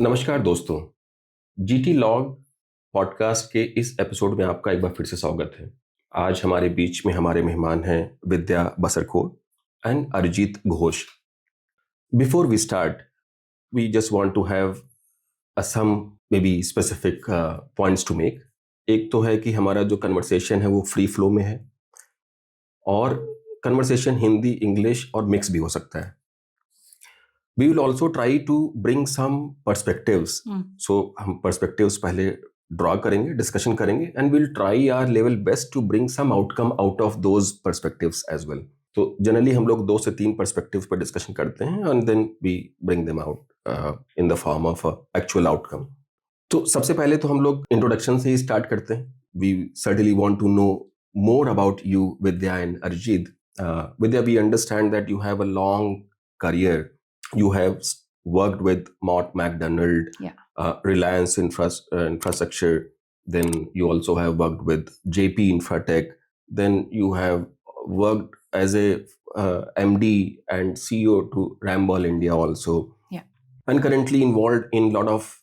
नमस्कार दोस्तों, GT log podcast के इस एपिसोड में आपका एक बार फिर से स्वागत है। आज हमारे बीच में हमारे मेहमान हैं Vidya Basarkod and Arijit Ghosh. Before we start, we just want to have some maybe specific points to make. एक तो है कि हमारा जो कन्वर्सेशन है वो फ्री फ्लो में है और कन्वर्सेशन हिंदी, इंग्लिश और मिक्स भी हो सकता है। We will also try to bring some perspectives. So हम perspectives पहले draw करेंगे, discussion करेंगे and we'll try our level best to bring some outcome out of those perspectives as well. तो generally हम लोग 2 से 3 perspectives पर discussion करते हैं and then we bring them out in the form of a actual outcome. तो सबसे पहले तो हम लोग introduction से ही start करते हैं. We certainly want to know more about you, Vidya and Arijit. Vidya, we understand that you have a long career. You have worked with Mott MacDonald, Reliance Infrastructure. Then you also have worked with JP Infratech. Then you have worked as a MD and CEO to Ramboll India also. And currently involved in a lot of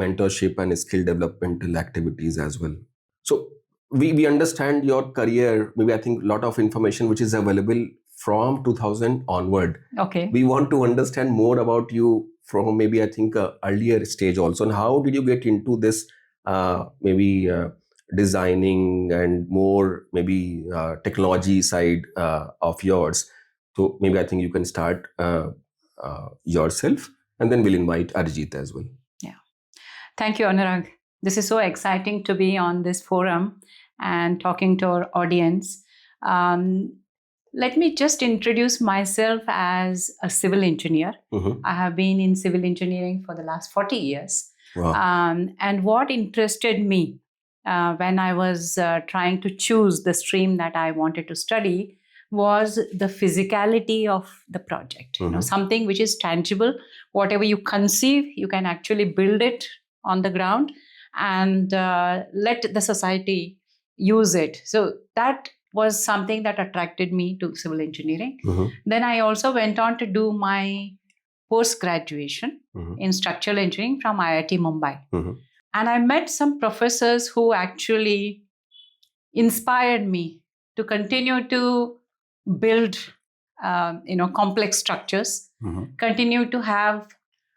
mentorship and skill developmental activities as well. So we understand your career. Maybe I think a lot of information which is available from 2000 onward. Okay. We want to understand more about you from maybe I think a earlier stage also. And how did you get into this designing and more maybe technology side of yours? So maybe I think you can start yourself and then we'll invite Arijit as well. Yeah. Thank you, Anurag. This is so exciting to be on this forum and talking to our audience. Let me just introduce myself as a civil engineer. Mm-hmm. I have been in civil engineering for the last 40 years. Wow. And what interested me when I was trying to choose the stream that I wanted to study was the physicality of the project. Mm-hmm. Something which is tangible. Whatever you conceive, you can actually build it on the ground and let the society use it. So that was something that attracted me to civil engineering. Mm-hmm. Then I also went on to do my post-graduation Mm-hmm. in structural engineering from IIT Mumbai. Mm-hmm. And I met some professors who actually inspired me to continue to build complex structures, Mm-hmm. continue to have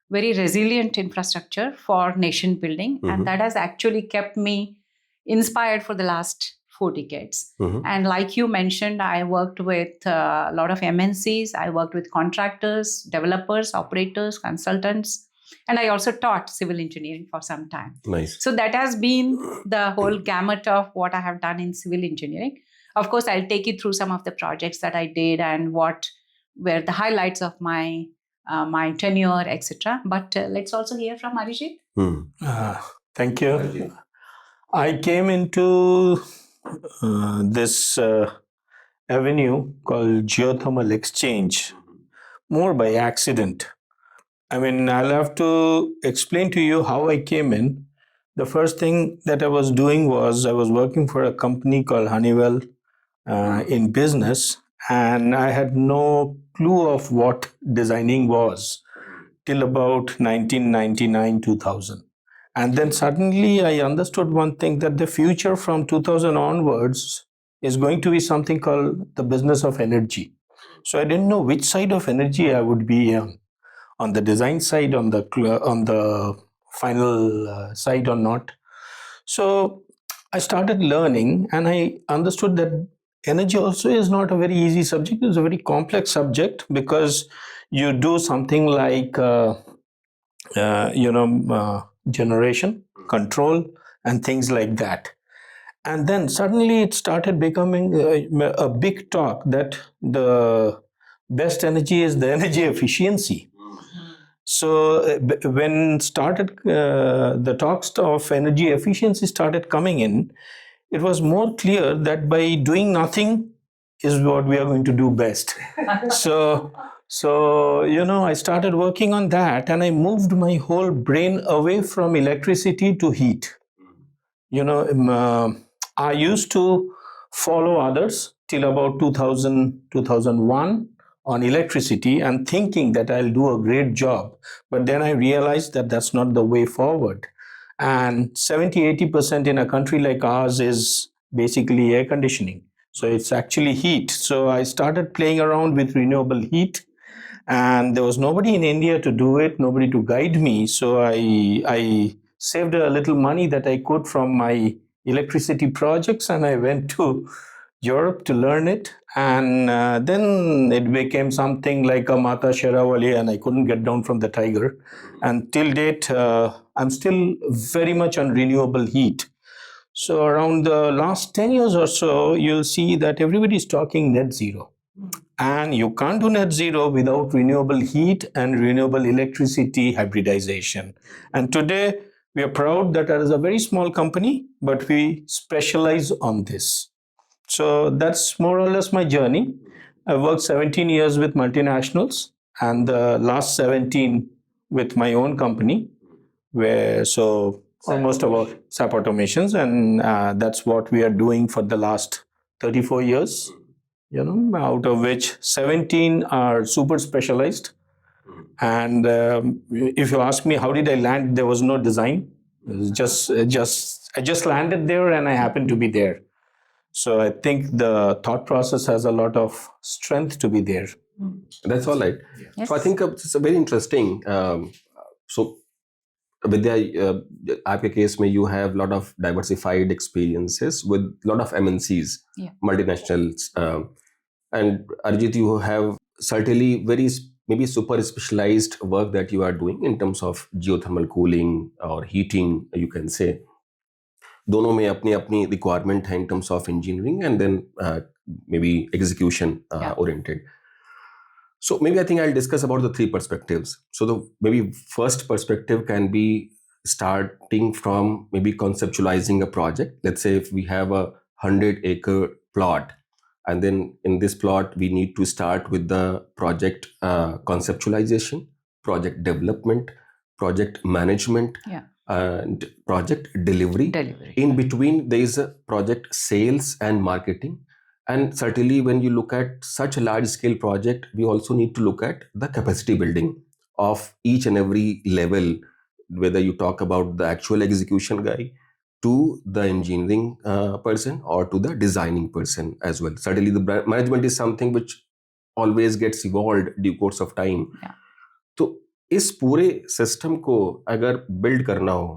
very resilient infrastructure for nation building. Mm-hmm. And that has actually kept me inspired for the last 4 decades. Mm-hmm. And like you mentioned, I worked with a lot of MNCs. I worked with contractors, developers, operators, consultants. And I also taught civil engineering for some time. Nice. So that has been the whole gamut of what I have done in civil engineering. Of course, I'll take you through some of the projects that I did and what were the highlights of my tenure, etc. But let's also hear from Arijit. Thank you. I came into this avenue called geothermal exchange more by accident. I mean, I'll have to explain to you how I came in. The first thing that I was doing was I was working for a company called Honeywell in business, and I had no clue of what designing was till about 1999-2000. And then suddenly I understood one thing, that the future from 2000 onwards is going to be something called the business of energy. So I didn't know which side of energy I would be on the design side, on the final side or not. So I started learning and I understood that energy also is not a very easy subject. It's a very complex subject because you do something like generation, control, and things like that. And then suddenly it started becoming a big talk that the best energy is the energy efficiency. So when the talks of energy efficiency started coming in, it was more clear that by doing nothing is what we are going to do best. So I started working on that, and I moved my whole brain away from electricity to heat. I used to follow others till about 2000, 2001 on electricity and thinking that I'll do a great job. But then I realized that that's not the way forward. And 70-80% in a country like ours is basically air conditioning. So it's actually heat. So I started playing around with renewable heat, and there was nobody in India to do it, nobody to guide me. So I saved a little money that I could from my electricity projects, and I went to Europe to learn it. And then it became something like a Mata Sharawali, and I couldn't get down from the tiger. And till date, I'm still very much on renewable heat. So around the last 10 years or so, you'll see that everybody is talking net zero. And you can't do net zero without renewable heat and renewable electricity hybridization. And today, we are proud that there is a very small company, but we specialize on this. So that's more or less my journey. I worked 17 years with multinationals, and the last 17 with my own company, where so almost about SAP automations, and that's what we are doing for the last 34 years. Out of which 17 are super specialized. And if you ask me how did I land, there was no design. It was I just landed there, and I happened to be there. So I think the thought process has a lot of strength to be there. That's all right. Yes. So I think it's very interesting. So Vidya, आपके case में you have lot of diversified experiences with lot of MNCs, multinationals, and Arijit, you have certainly very maybe super specialized work that you are doing in terms of geothermal cooling or heating, you can say. दोनों में अपनी अपनी requirement है in terms of engineering and then maybe execution oriented. So maybe I think I'll discuss about the three perspectives. So the maybe first perspective can be starting from maybe conceptualizing a project. Let's say if we have a 100-acre plot, and then in this plot we need to start with the project conceptualization, project development, project management, and project delivery. In between there is a project sales and marketing. And certainly when you look at such a large scale project, we also need to look at the capacity building of each and every level, whether you talk about the actual execution guy to the engineering person or to the designing person as well. Certainly the management is something which always gets evolved due course of time. तो इस पूरे system को अगर build करना हो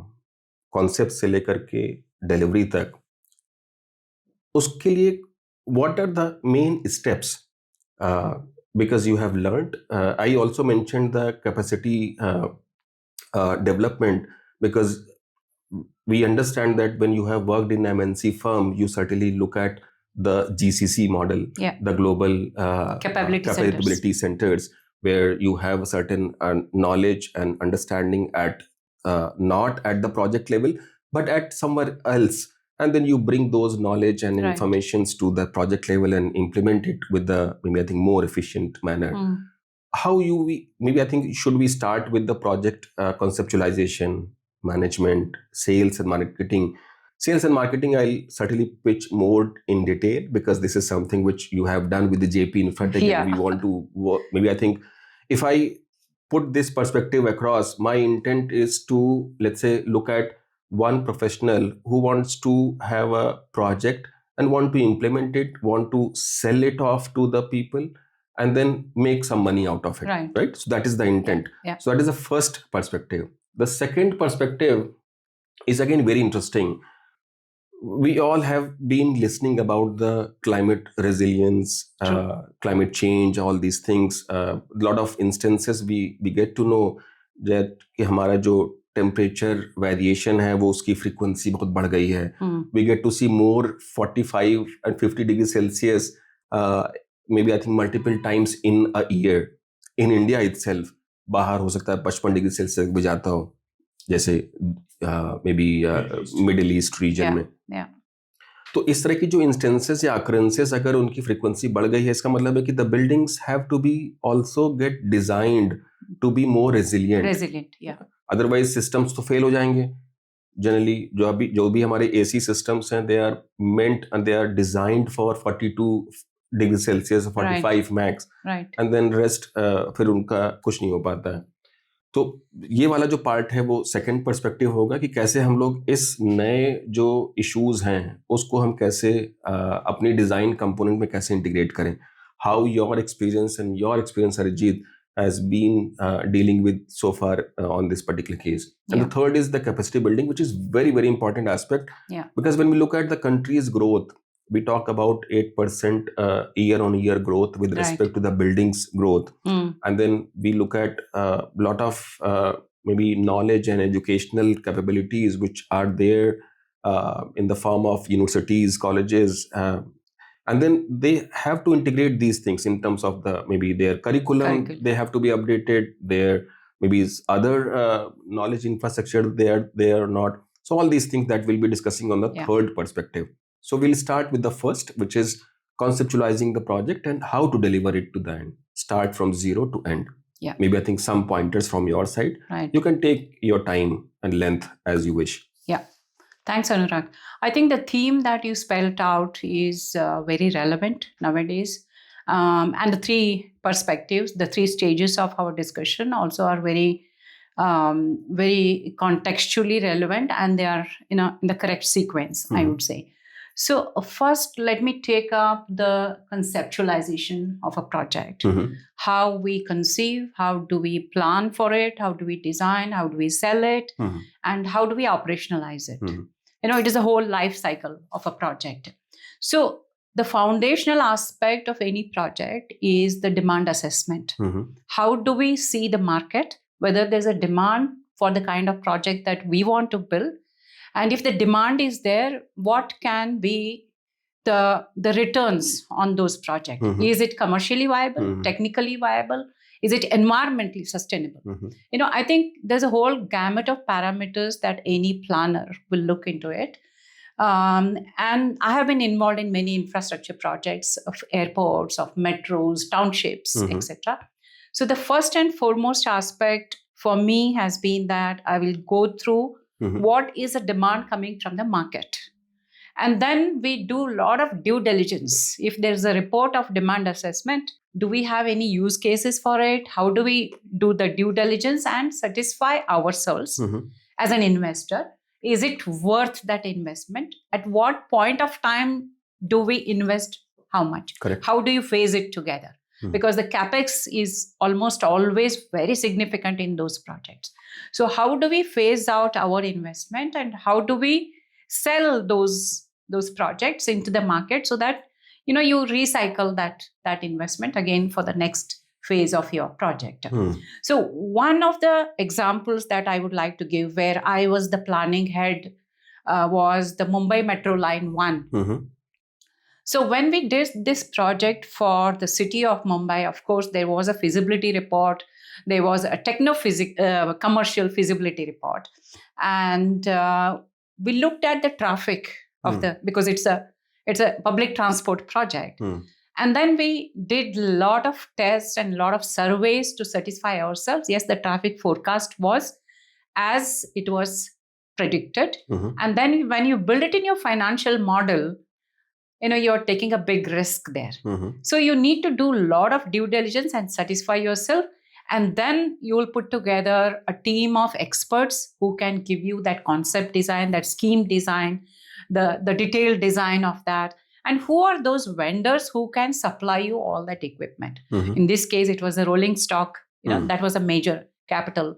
concept से लेकर के डिलीवरी तक, उसके लिए what are the main steps? Because you have learned, I also mentioned the capacity development, because we understand that when you have worked in MNC firm, you certainly look at the GCC model, the global capability centers, where you have a certain knowledge and understanding at not at the project level, but at somewhere else. And then you bring those knowledge and informations to the project level and implement it with the, maybe I think, more efficient manner. How maybe I think, should we start with the project conceptualization, management, sales and marketing? Sales and marketing, I'll certainly pitch more in detail, because this is something which you have done with the JP Infratech. And we want to work. Maybe I think if I put this perspective across, my intent is to, let's say, look at one professional who wants to have a project and want to implement it, want to sell it off to the people, and then make some money out of it. Right? So that is the intent. So that is the first perspective. The second perspective is again very interesting. We all have been listening about the climate resilience, climate change, all these things. A lot of instances we get to know that कि हमारा जो temperature variation है वो उसकी frequency बहुत बढ़ गई है. We get to see more 45 and 50 degrees Celsius, maybe I think multiple times in a year. In India itself, बाहर हो सकता है 55 डिग्री सेल्सियस भी जाता हो, जैसे maybe मिडिल ईस्ट रीजन में. तो इस तरह की जो इंस्टेंसेस या अकरेंसेस अगर उनकी फ्रीक्वेंसी बढ़ गई है, इसका मतलब है कि the buildings have to be also get designed to be more resilient. Otherwise systems तो फेल हो जाएंगे. जनरली जो भी हमारे एसी सिस्टम्स हैं, they are meant and they are designed for 42 degree Celsius 45 max, right and then rest फिर उनका कुछ नहीं हो पाता है। तो ये वाला जो पार्ट है वो सेकंड पर्सपेक्टिव होगा कि कैसे हम लोग इस नए जो इश्यूज हैं उसको हम कैसे अपनी डिजाइन कंपोनेंट में कैसे इंटीग्रेट करें। How your experience and your experience Arijit has been dealing with so far on this particular case. And the third is the capacity building, which is very, very important aspect. Because when we look at the country's growth, we talk about 8% year on year growth with respect to the buildings growth. And then we look at a lot of maybe knowledge and educational capabilities which are there in the form of universities, colleges, and then they have to integrate these things in terms of the maybe their curriculum. They have to be updated, their maybe other knowledge infrastructure they are not. So all these things that we'll be discussing on the third perspective. So we'll start with the first, which is conceptualizing the project and how to deliver it to the end, start from zero to end. Maybe I think some pointers from your side. You can take your time and length as you wish. Thanks, Anurag. I think the theme that you spelled out is very relevant nowadays. And the three perspectives, the three stages of our discussion also are very, very contextually relevant, and they are in the correct sequence, I would say. So first, let me take up the conceptualization of a project. How we conceive, how do we plan for it, how do we design, how do we sell it, and how do we operationalize it. It is a whole life cycle of a project. So the foundational aspect of any project is the demand assessment. How do we see the market, whether there's a demand for the kind of project that we want to build? And if the demand is there, what can be the returns on those projects? Is it commercially viable, technically viable? Is it environmentally sustainable? I think there's a whole gamut of parameters that any planner will look into it. And I have been involved in many infrastructure projects of airports, of metros, townships, etc. So the first and foremost aspect for me has been that I will go through what is the demand coming from the market. And then we do a lot of due diligence. If there's a report of demand assessment, do we have any use cases for it? How do we do the due diligence and satisfy ourselves as an investor? Is it worth that investment? At what point of time do we invest how much? Correct. How do you phase it together? Because the capex is almost always very significant in those projects. So how do we phase out our investment, and how do we sell those projects into the market so that you recycle that investment again for the next phase of your project? So one of the examples that I would like to give, where I was the planning head, was the Mumbai Metro Line 1. So when we did this project for the city of Mumbai, of course, there was a feasibility report. There was a commercial feasibility report. And we looked at the traffic of because it's a public transport project. And then we did a lot of tests and a lot of surveys to satisfy ourselves. Yes, the traffic forecast was as it was predicted. And then when you build it in your financial model, you're taking a big risk there. So you need to do a lot of due diligence and satisfy yourself. And then you will put together a team of experts who can give you that concept design, that scheme design, the detailed design of that. And who are those vendors who can supply you all that equipment? In this case, it was a rolling stock. That was a major capital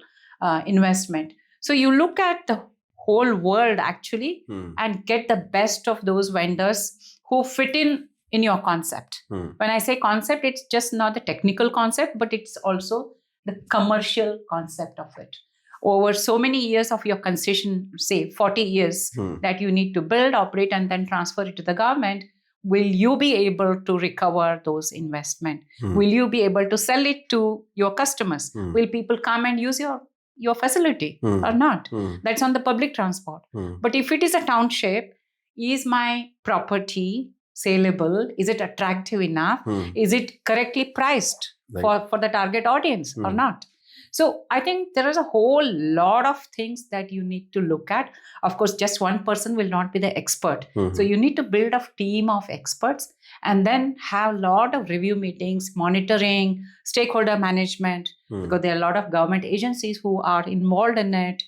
investment. So you look at the whole world actually and get the best of those vendors who fit in your concept. When I say concept, it's just not the technical concept, but it's also the commercial concept of it. Over so many years of your concession, say 40 years, that you need to build, operate, and then transfer it to the government, will you be able to recover those investments? Will you be able to sell it to your customers? Will people come and use your facility or not? That's on the public transport. But if it is a township, is my property saleable? Is it attractive enough? Is it correctly priced for the target audience or not? So I think there is a whole lot of things that you need to look at. Of course, just one person will not be the expert. So you need to build a team of experts. and then have a lot of review meetings, monitoring, stakeholder management, because there are a lot of government agencies who are involved in it.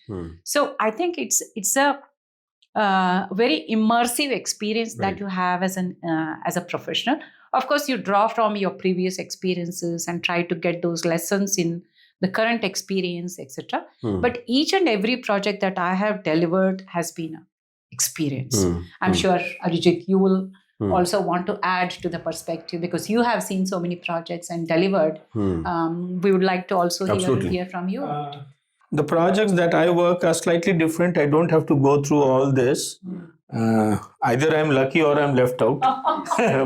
So I think it's a very immersive experience that you have as a professional. Of course, you draw from your previous experiences and try to get those lessons in the current experience, etc. But each and every project that I have delivered has been an experience. I'm sure, Arijit, you will also want to add to the perspective, because you have seen so many projects and delivered. We would like to also hear from you. The projects that I work are slightly different. I don't have to go through all this. Either I'm lucky or I'm left out.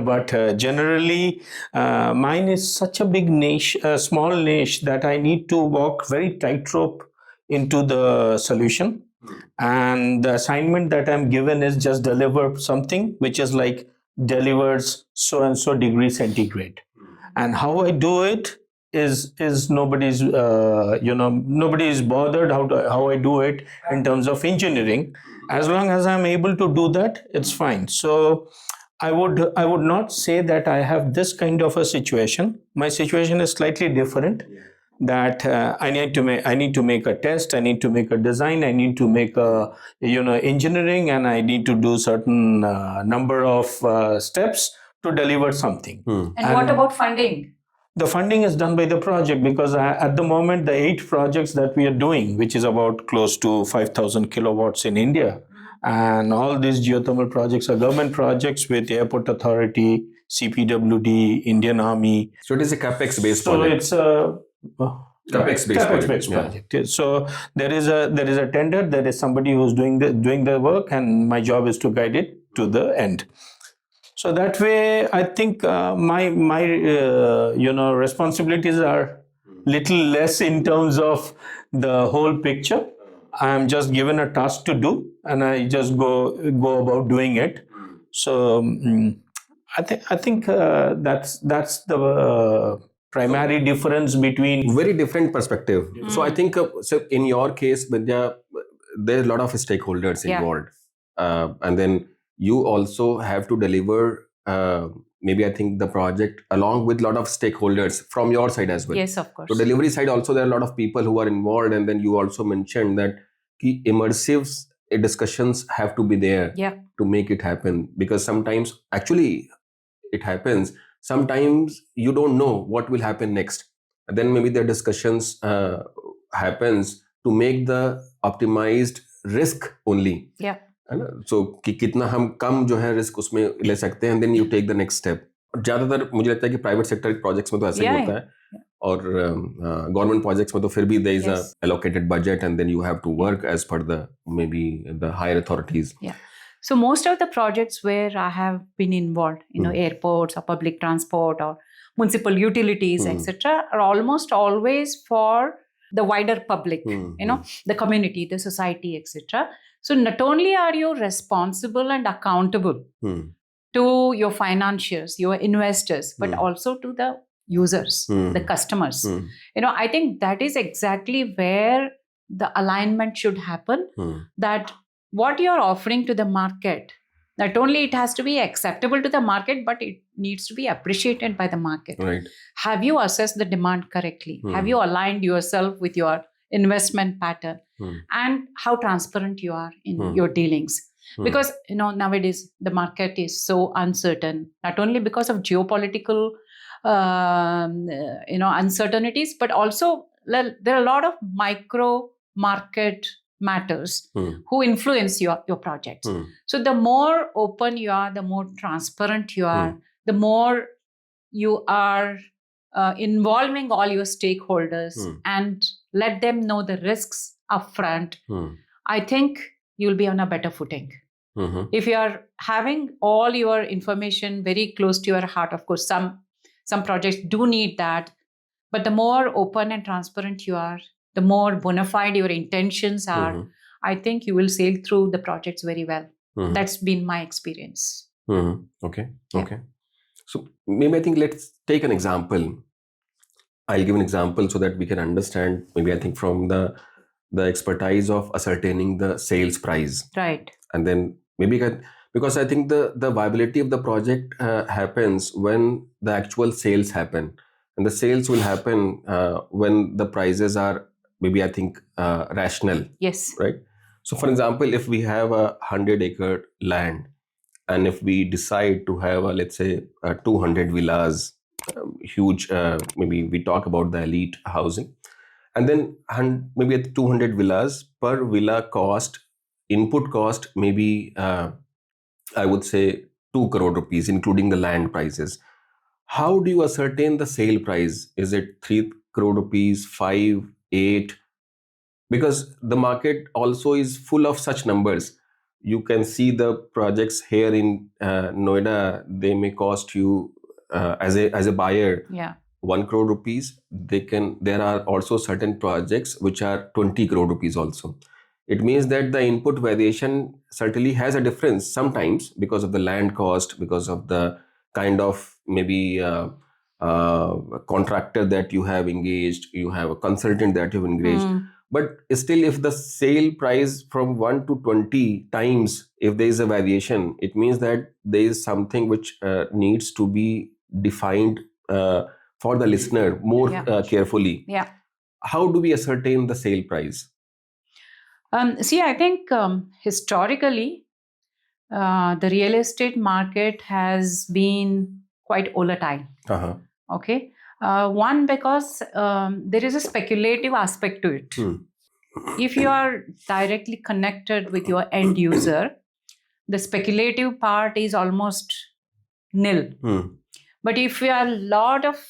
But generally, mine is such a big niche, a small niche, that I need to walk very tightrope into the solution. And the assignment that I'm given is just deliver something which is like delivers so and so degree centigrade. And how I do it is nobody's nobody is bothered how I do it in terms of engineering. As long as I'm able to do that, it's fine. So I would not say that I have this kind of a situation. My situation is slightly different. That I need to make a test, I need to make a design, I need to make a engineering, and I need to do certain number of steps to deliver something. And what about funding? The funding is done by the project, because at the moment the 8 projects that we are doing, which is about close to 5,000 kilowatts in India, and all these geothermal projects are government projects with Airport Authority, CPWD, Indian Army. So it is a capex based project. So it's capex based project. So there is a tender. There is somebody who's doing the work, and my job is to guide it to the end. So that way, I think my responsibilities are little less in terms of the whole picture. I am just given a task to do, and I just go about doing it. So I think that's the primary difference between very different perspective. So I think so in your case, Vidya, there's a lot of stakeholders involved, and then you also have to deliver maybe I think the project along with a lot of stakeholders from your side as well. Yes, of course. So delivery side also, there are a lot of people who are involved, and then you also mentioned that key immersive discussions have to be there to make it happen, because sometimes actually it happens. Sometimes you don't know what will happen next, and then maybe the discussions happens to make the optimized risk only. So कि कितना हम कम जो है risk उसमें ले सकते हैं, then you take the next step. ज्यादातर मुझे लगता है कि प्राइवेट सेक्टर प्रोजेक्ट्स में तो ऐसा ही होता है, और गवर्नमेंट प्रोजेक्ट्स में तो फिर भी there is a allocated budget, and then you have to work as per the may be the higher authorities. So most of the projects where I have been involved, airports or public transport or municipal utilities, etc., are almost always for the wider public, the community, the society, etc. So not only are you responsible and accountable to your financiers, your investors, but also to the users, the customers. I think that is exactly where the alignment should happen, that what you're offering to the market, not only it has to be acceptable to the market, but it needs to be appreciated by the market. Right. Have you assessed the demand correctly? Have you aligned yourself with your investment pattern? And how transparent you are in your dealings? Because nowadays the market is so uncertain, not only because of geopolitical uncertainties, but also there are a lot of micro market matters who influence your projects. So the more open you are, the more transparent you are, the more you are involving all your stakeholders and let them know the risks upfront, I think you'll be on a better footing. If you are having all your information very close to your heart, of course, some projects do need that, but the more open and transparent you are, the more bona fide your intentions are, I think you will sail through the projects very well. That's been my experience. Okay. So maybe I think let's take an example. I'll give an example so that we can understand, maybe I think from the expertise of ascertaining the sales price. Right. And then maybe because I think the viability of the project happens when the actual sales happen, and the sales will happen when the prices are maybe, I think, rational, Yes. right? So for example, if we have a 100-acre land, and if we decide to have a, let's say, 200 villas, huge, maybe we talk about the elite housing, and then maybe at 200 villas, per villa cost, input cost, maybe I would say 2 crore rupees, including the land prices. How do you ascertain the sale price? Is it 3 crore rupees, 5, 8? Because the market also is full of such numbers. You can see the projects here in Noida, they may cost you as a buyer Yeah. 1 crore rupees. There are also certain projects which are 20 crore rupees also. It means that the input variation certainly has a difference sometimes, because of the land cost, because of the kind of maybe contractor that you have engaged, you have a consultant that you've engaged. But still, if the sale price from 1 to 20 times, if there is a variation, it means that there is something which needs to be defined for the listener more Yeah. carefully. Yeah. How do we ascertain the sale price? See, I think historically, the real estate market has been quite volatile. Uh-huh. Okay. One, because there is a speculative aspect to it. If you are directly connected with your end user, the speculative part is almost nil. But if you are a lot of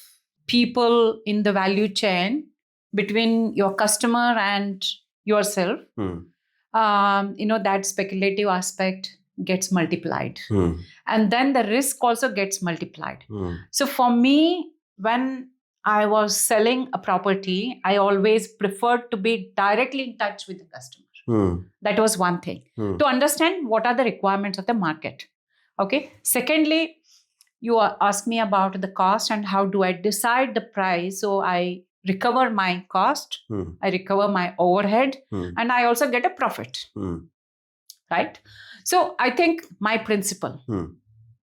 people in the value chain between your customer and yourself, that speculative aspect gets multiplied. And then the risk also gets multiplied. So for me, when I was selling a property, I always preferred to be directly in touch with the customer. That was one thing. To understand what are the requirements of the market. Okay. Secondly, you ask me about the cost and how do I decide the price. So I recover my cost, I recover my overhead, and I also get a profit. Right? So I think my principle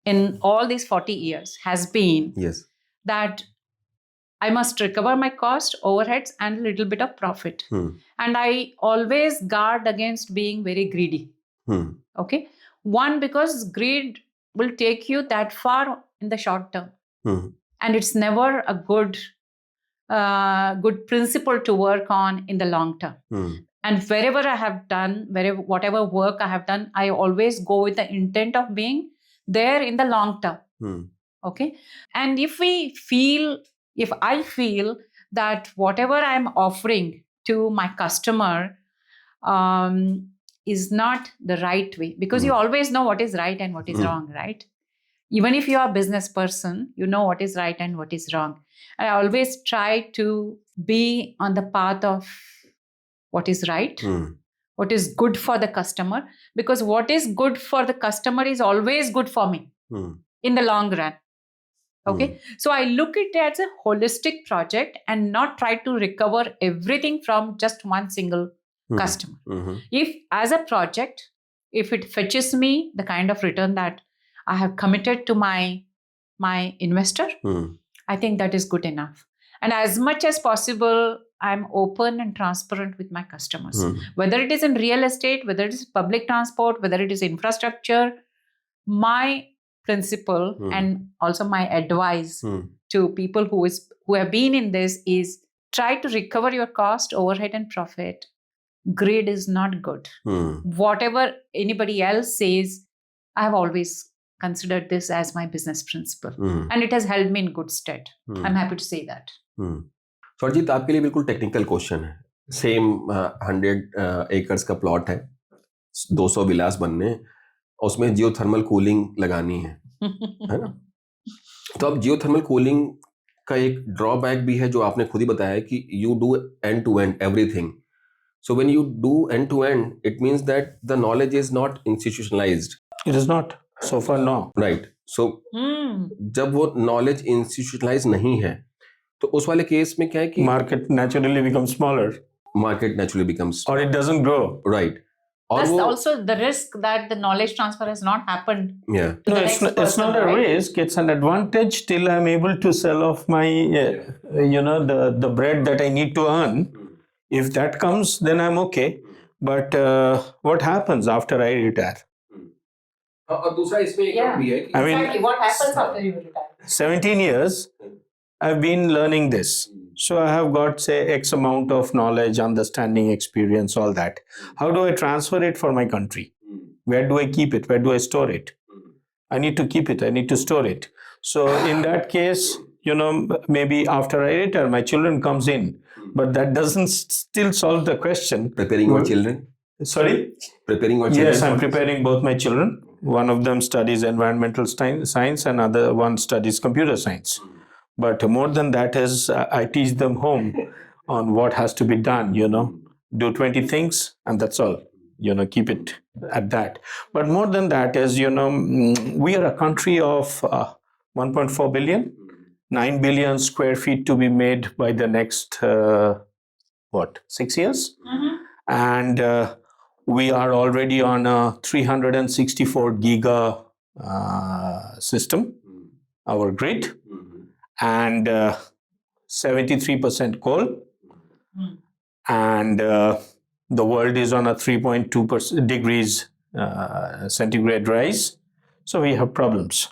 in all these 40 years has been that I must recover my cost, overheads, and a little bit of profit. And I always guard against being very greedy. Okay? One, because greed will take you that far in the short term. And it's never a good principle to work on in the long term. And wherever I have done, whatever work I have done, I always go with the intent of being there in the long term. Okay. And if I feel that whatever I'm offering to my customer is not the right way, because you always know what is right and what is wrong, right? Even if you are a business person, you know what is right and what is wrong. I always try to be on the path of what is right, what is good for the customer, because what is good for the customer is always good for me in the long run. Okay. So I look at it as a holistic project and not try to recover everything from just one single customer. If as a project, if it fetches me the kind of return that I have committed to my investor, I think that is good enough. And as much as possible, I'm open and transparent with my customers. Whether it is in real estate, whether it is public transport, whether it is infrastructure, my principle and also my advice to people who have been in this is try to recover your cost, overhead, and profit. Greed is not good. Whatever anybody else says, I have always considered this as my business principle, and it has held me in good stead. I'm happy to say that. So Arjit, आपके लिए बिल्कुल technical question है. Same 100 acres का plot है, 200 विलास बनने, उसमें geothermal cooling लगानी है ना? तो अब जियोथर्मल कूलिंग का एक ड्रॉबैक भी है जो आपने खुद ही बताया कि you do end to end everything. So when you do end to end, it means that the knowledge is not institutionalized. It is not. So far, no. Right. So जब वो knowledge institutionalized नहीं है, तो उस वाले case में क्या है कि market naturally becomes smaller. Market naturally becomes, or it doesn't grow. Right. और Plus वो also the risk that the knowledge transfer has not happened yeah to No, the it's next not, it's person, not a right? risk. It's an advantage till I'm able to sell off my, the bread that I need to earn. If that comes, then I'm okay. But what happens after I retire? और दूसरा इसमें एक Yeah. भी है कि I mean, Exactly. What happens after you retire? 17 years I've been learning this. So I have got, say, X amount of knowledge, understanding, experience, all that. How do I transfer it for my country? Where do I keep it? Where do I store it? I need to keep it. I need to store it. So in that case, maybe after I retire, my children comes in. But that doesn't still solve the question. preparing your children. Sorry? Preparing your children. Yes, I'm for this? preparing both my children. One of them studies environmental science, and other one studies computer science. But more than that is I teach them home on what has to be done. Do 20 things and that's all. Keep it at that. But more than that is, we are a country of 1.4 billion, 9 billion square feet to be made by the next 6 years. And we are already on a 364 giga system, our grid, and 73% coal, and the world is on a 3.2 degrees centigrade rise. So we have problems,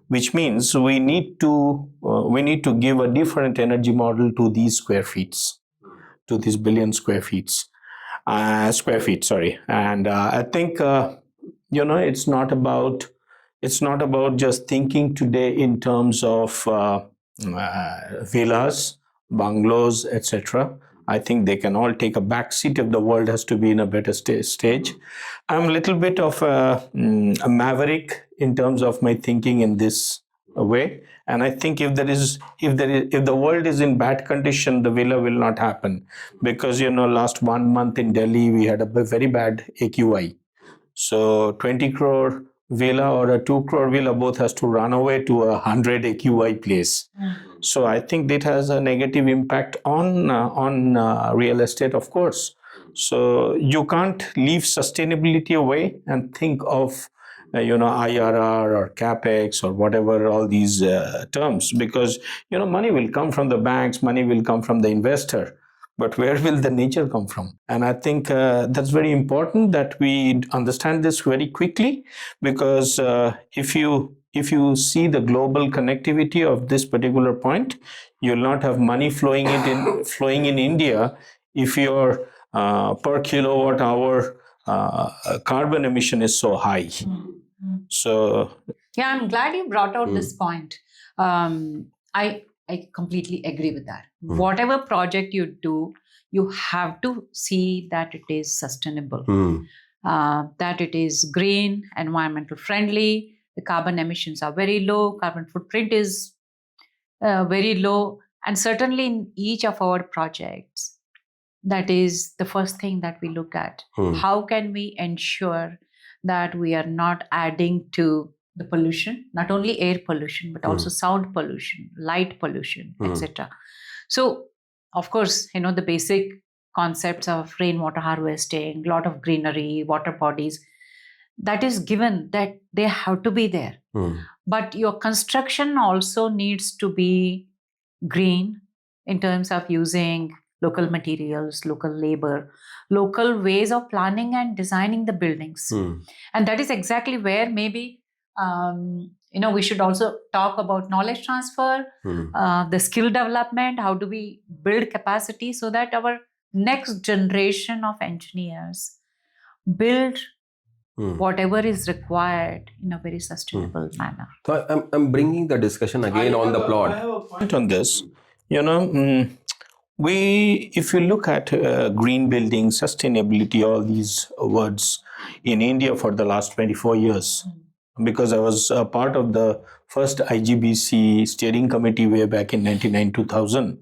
which means we need to give a different energy model to these square feet, to these billion square feet. And I think it's not about just thinking today in terms of villas, bungalows, etc. I think they can all take a back seat if the world has to be in a better stage. I'm a little bit of a maverick in terms of my thinking in this way, and I think if the world is in bad condition, the villa will not happen, because last 1 month in Delhi we had a very bad AQI. So 20 crore villa or a 2 crore villa both has to run away to a 100 AQI place. So I think it has a negative impact on real estate, of course. So you can't leave sustainability away and think of IRR or capex or whatever, all these terms, because money will come from the banks, money will come from the investor, but where will the nature come from? And I think that's very important that we understand this very quickly, because if you see the global connectivity of this particular point, you'll not have money flowing in India if your per kilowatt hour carbon emission is so high. So yeah, I'm glad you brought out this point. I completely agree with that. Whatever project you do, you have to see that it is sustainable, that it is green, environmental friendly, the carbon emissions are very low, carbon footprint is very low, and certainly in each of our projects, that is the first thing that we look at. How can we ensure that we are not adding to the pollution, not only air pollution, but also sound pollution, light pollution, etc. So, of course, the basic concepts of rainwater harvesting, lot of greenery, water bodies, that is given, that they have to be there. But your construction also needs to be green in terms of using local materials, local labor, local ways of planning and designing the buildings. And that is exactly where maybe we should also talk about knowledge transfer, the skill development. How do we build capacity so that our next generation of engineers build whatever is required in a very sustainable manner? So I'm bringing the discussion again on the plot. I have a point on this. If you look at green building, sustainability, all these words in India for the last 24 years, because I was a part of the first IGBC steering committee way back in 1999-2000,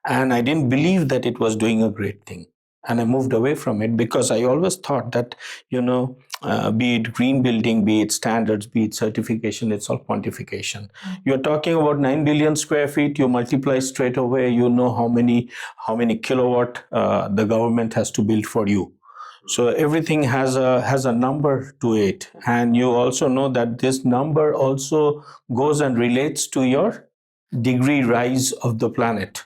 and I didn't believe that it was doing a great thing. And I moved away from it, because I always thought that, be it green building, be it standards, be it certification, it's all quantification. You're talking about 9 billion square feet, you multiply straight away, how many kilowatt the government has to build for you. So everything has a number to it, and you also know that this number also goes and relates to your degree rise of the planet.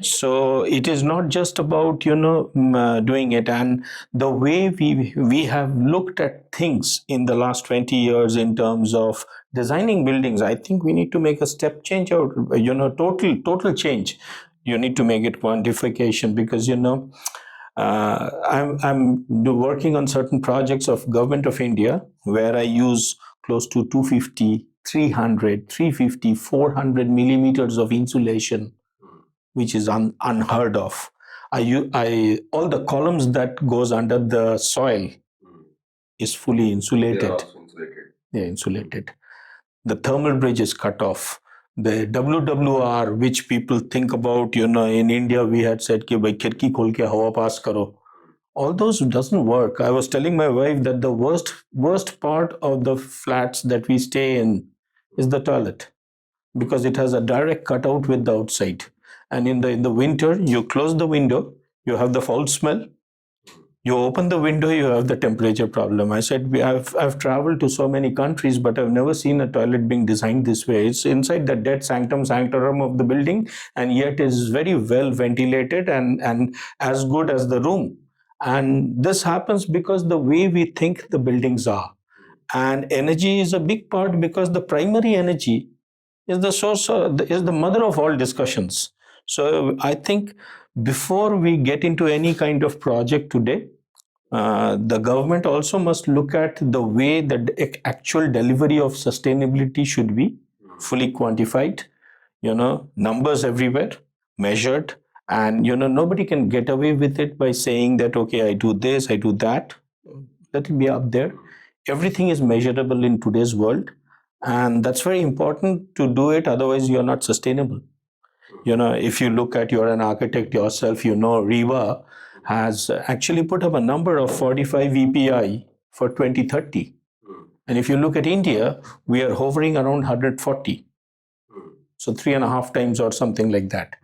So it is not just about doing it, and the way we have looked at things in the last 20 years in terms of designing buildings. I think we need to make a step change, or total change. You need to make it quantification, because I'm working on certain projects of government of India where I use close to 250, 300, 350, 400 millimeters of insulation, which is unheard of. All the columns that goes under the soil is fully insulated. They're insulated. The thermal bridge is cut off. The WWR, which people think about, in India, we had said कि भाई खिड़की खोल के हवा पास करो. All those doesn't work. I was telling my wife that the worst part of the flats that we stay in is the toilet, because it has a direct cutout with the outside. And in the winter, you close the window, you have the foul smell. You open the window, you have the temperature problem. I said, I've traveled to so many countries, but I've never seen a toilet being designed this way. It's inside the dead sanctum sanctorum of the building, and yet is very well ventilated and as good as the room. And this happens because the way we think the buildings are. And energy is a big part, because the primary energy is the source, is the mother of all discussions. So I think before we get into any kind of project today, the government also must look at the way that the actual delivery of sustainability should be fully quantified, numbers everywhere, measured, and nobody can get away with it by saying that, okay, I do this, I do that. That will be up there. Everything is measurable in today's world, and that's very important to do it. Otherwise, you're not sustainable. If you look at, you're an architect yourself, REWA has actually put up a number of 45 EPI for 2030. And if you look at India, we are hovering around 140. So 3.5 times or something like that.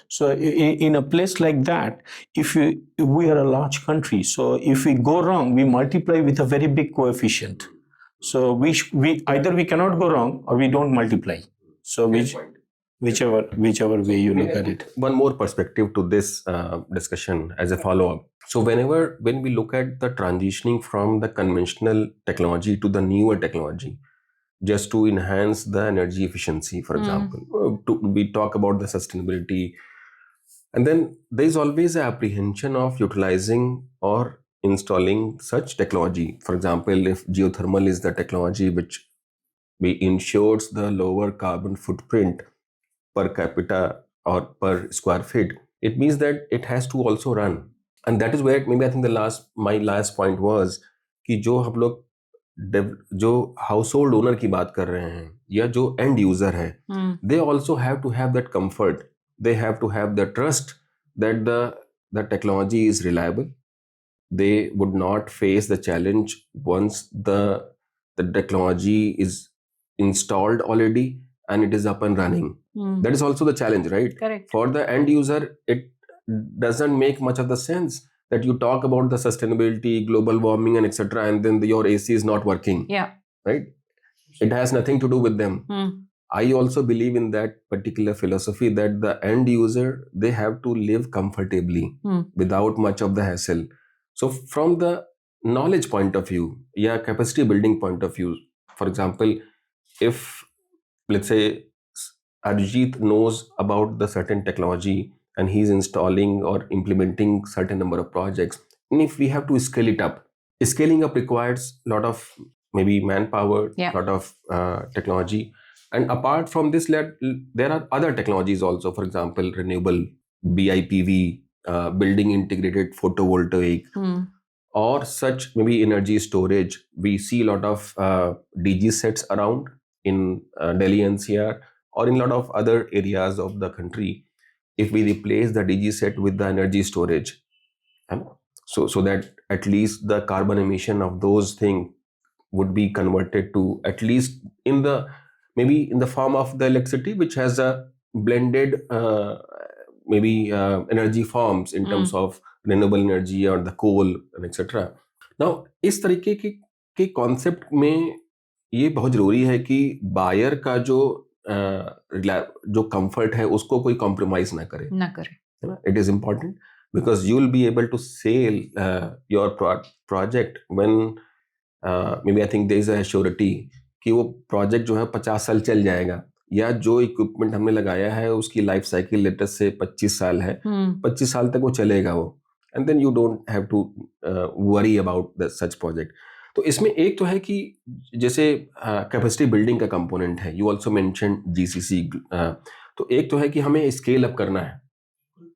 So in a place like that, if we are a large country, so if we go wrong, we multiply with a very big coefficient. So we either we cannot go wrong, or we don't multiply. So whichever way you look at it. One more perspective to this discussion as a follow-up. So when we look at the transitioning from the conventional technology to the newer technology, just to enhance the energy efficiency, for example, we talk about the sustainability, and then there is always an apprehension of utilizing or installing such technology. For example, if geothermal is the technology which ensures the lower carbon footprint per capita or per square feet, it means that it has to also run. And that is where maybe I think my last point was कि जो हम लोग जो household owner की बात कर रहे हैं या जो एंड यूजर है, they also have to have that comfort, they have to have the trust that the technology is reliable. They would not face the challenge once the technology is installed already and it is up and running. That is also the challenge, right? Correct. For the end user, it doesn't make much of the sense that you talk about the sustainability, global warming, and etc., and then your AC is not working. Yeah. Right? It has nothing to do with them. I also believe in that particular philosophy that the end user, they have to live comfortably without much of the hassle. So from the knowledge point of view, capacity building point of view, for example, if let's say Arijit knows about the certain technology and he's installing or implementing certain number of projects, and if we have to scale it up, scaling up requires a lot of maybe manpower, lot of technology. And apart from this, there are other technologies also, for example, renewable, BIPV, building integrated photovoltaic, or such maybe energy storage. We see a lot of DG sets around in Delhi NCR or in a lot of other areas of the country. If we replace the DG set with the energy storage, so that at least the carbon emission of those things would be converted to at least in the form of the electricity, which has a blended energy forms in terms of renewable energy or the coal and etc. Now इस तरीके के concept में ये बहुत जरूरी है कि buyer का जो कंफर्ट है उसको कोई कॉम्प्रोमाइज ना करे, है ना. It is important because you will be able to sell your project when may be I think there is a surety कि वो प्रोजेक्ट जो है 50 साल चल जाएगा, या जो इक्विपमेंट हमने लगाया है उसकी लाइफ साइकिल लेटेस्ट से 25 साल है, 25 साल तक वो चलेगा वो, and then you don't have to worry about the such project. तो इसमें एक तो है कि जैसे कैपेसिटी बिल्डिंग का कंपोनेंट है, यू आल्सो मेंशन जीसीसी. तो एक तो है कि हमें स्केल अप करना है,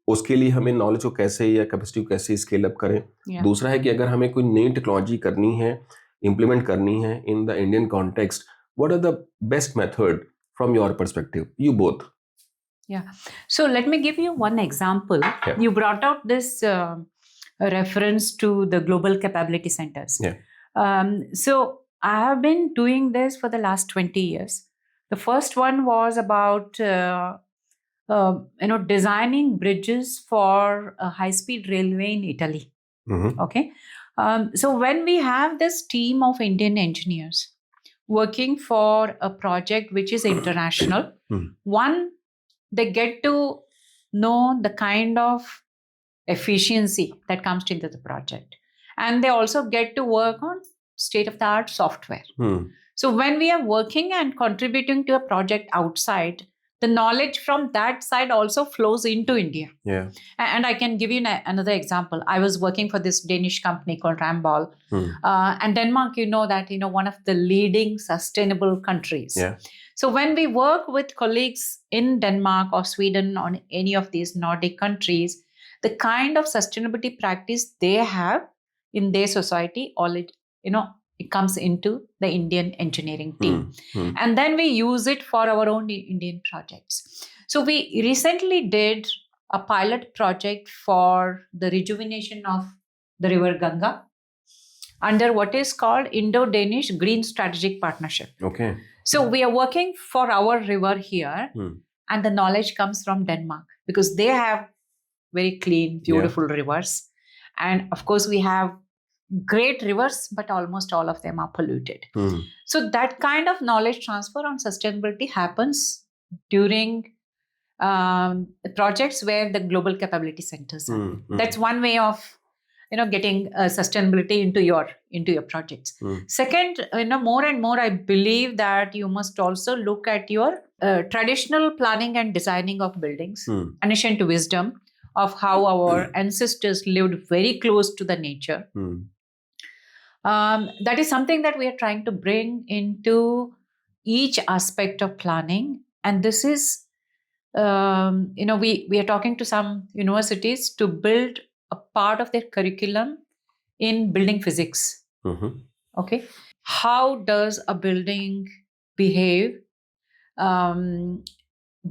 उसके लिए हमें नॉलेज को कैसे या कैपेसिटी को कैसे स्केल अप करें. दूसरा है कि अगर हमें कोई नई टेक्नोलॉजी करनी है, इम्प्लीमेंट करनी है in the Indian context, what are the best method from your perspective, you both? Yeah. So let me give you one example. Yeah. You brought out this reference to the global capability centers. Yeah. So I have been doing this for the last 20 years. The first one was about designing bridges for a high-speed railway in Italy. Mm-hmm. Okay. So when we have this team of Indian engineers working for a project which is international, one, they get to know the kind of efficiency that comes into the project. And they also get to work on state-of-the-art software. So when we are working and contributing to a project outside, the knowledge from that side also flows into India. Yeah. And I can give you another example. I was working for this Danish company called Ramboll. And Denmark, one of the leading sustainable countries. Yeah. So when we work with colleagues in Denmark or Sweden or any of these Nordic countries, the kind of sustainability practice they have in their society, it comes into the Indian engineering team. And then we use it for our own Indian projects. So we recently did a pilot project for the rejuvenation of the river Ganga under what is called Indo-Danish Green Strategic Partnership. Okay. So we are working for our river here, and the knowledge comes from Denmark because they have very clean, beautiful rivers. And of course, we have great rivers, but almost all of them are polluted. So that kind of knowledge transfer on sustainability happens during projects where the global capability centers are. That's one way of getting sustainability into your projects. Second, more and more, I believe that you must also look at your traditional planning and designing of buildings, ancient wisdom of how our ancestors lived very close to the nature. That is something that we are trying to bring into each aspect of planning. And this is, we are talking to some universities to build a part of their curriculum in building physics. Okay. How does a building behave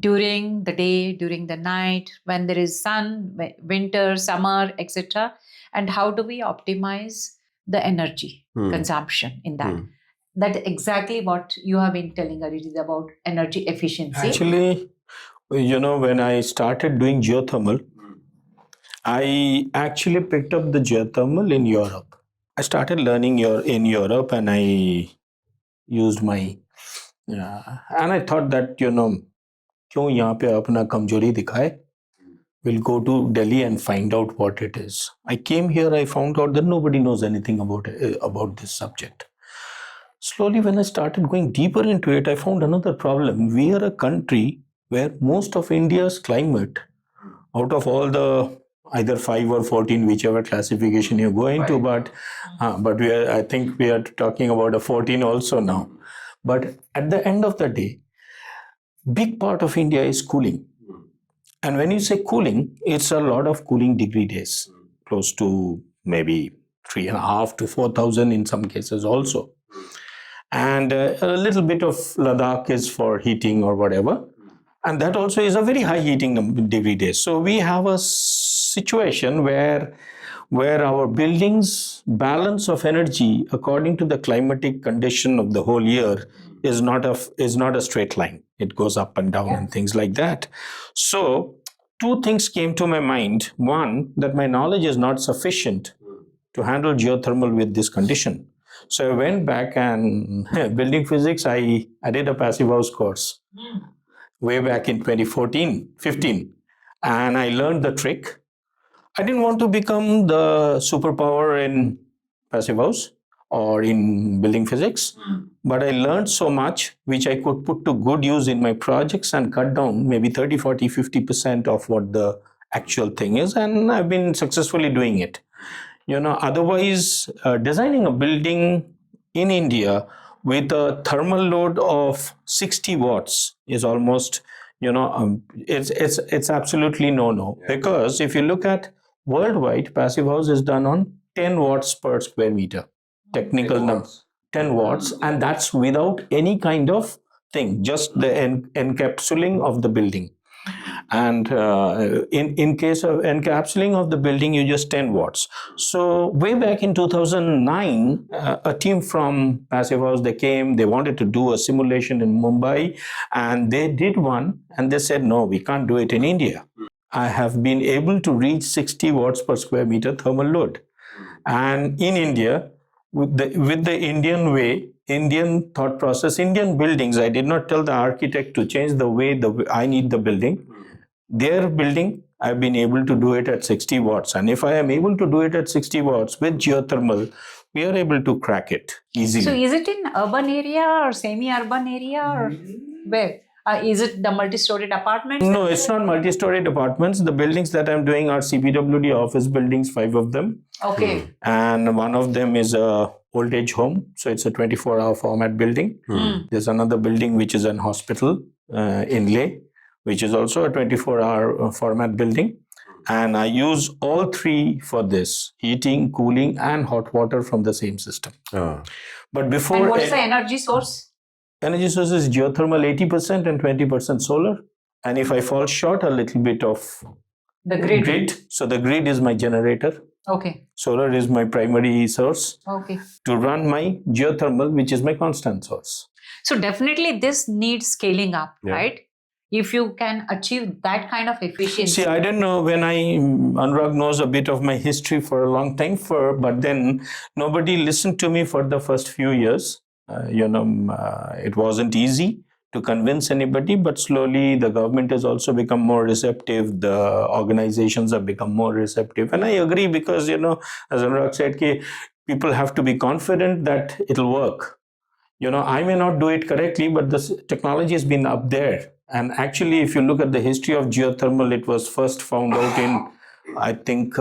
during the day, during the night, when there is sun, winter, summer, etc. And how do we optimize the energy consumption in that? That's exactly what you have been telling, Arijit, about energy efficiency. Actually, when I started doing geothermal, I actually picked up the geothermal in Europe. I started learning in Europe, and I used my and I thought that क्यों यहाँ पे अपना कमजोरी दिखाए, we'll go to Delhi and find out what it is. I came here, I found out that nobody knows anything about this subject. Slowly, when I started going deeper into it, I found another problem. We are a country where most of India's climate, out of all the either 5 or 14, whichever classification you go into, but I think we are talking about a 14 also now. But at the end of the day, big part of India is cooling. And when you say cooling, it's a lot of cooling degree days, close to maybe 3,500 to 4,000 in some cases also. And a little bit of Ladakh is for heating or whatever. And that also is a very high heating degree days. So we have a situation where our buildings balance of energy according to the climatic condition of the whole year is not a straight line. It goes up and down and things like that. So two things came to my mind. One, that my knowledge is not sufficient to handle geothermal with this condition. So I went back and building physics, I did a passive house course way back in 2014, 15. And I learned the trick. I didn't want to become the superpower in passive house or in building physics, but I learned so much which I could put to good use in my projects and cut down maybe 30, 40, 50% of what the actual thing is. And I've been successfully doing it. Otherwise, designing a building in India with a thermal load of 60 watts is almost, it's absolutely no. Because if you look at worldwide, passive house is done on 10 watts per square meter. Technical number 10 watts, and that's without any kind of thing, just the encapsulating of the building. And in case of encapsulating of the building, you just 10 watts. So way back in 2009, a team from Passive House, they wanted to do a simulation in Mumbai, and they did one, and they said, no, we can't do it in India. I have been able to reach 60 watts per square meter thermal load. And in India, with the Indian way, Indian thought process, Indian buildings, I did not tell the architect to change the way I need the building. Their building, I've been able to do it at 60 watts. And if I am able to do it at 60 watts with geothermal, we are able to crack it easily. So is it in urban area or semi-urban area or where? Is it the multi-storied apartments? No, it's not multi-storied apartments. The buildings that I'm doing are CPWD office buildings, 5 of them. Okay. And one of them is a old age home. So it's a 24-hour format building. There's another building which is an hospital in Leh, which is also a 24-hour format building. And I use all three for this: heating, cooling, and hot water from the same system. But before... And what's the energy source? Energy source is geothermal 80% and 20% solar. And if I fall short, a little bit of the grid. So the grid is my generator. Okay. Solar is my primary source. Okay. To run my geothermal, which is my constant source. So definitely this needs scaling up, right? If you can achieve that kind of efficiency. See, I don't know when Anurag knows a bit of my history for a long time, but then nobody listened to me for the first few years. It wasn't easy to convince anybody, but slowly the government has also become more receptive. The organizations have become more receptive. And I agree because, as Anurag said, people have to be confident that it'll work. I may not do it correctly, but the technology has been up there. And actually, if you look at the history of geothermal, it was first found out in, I think,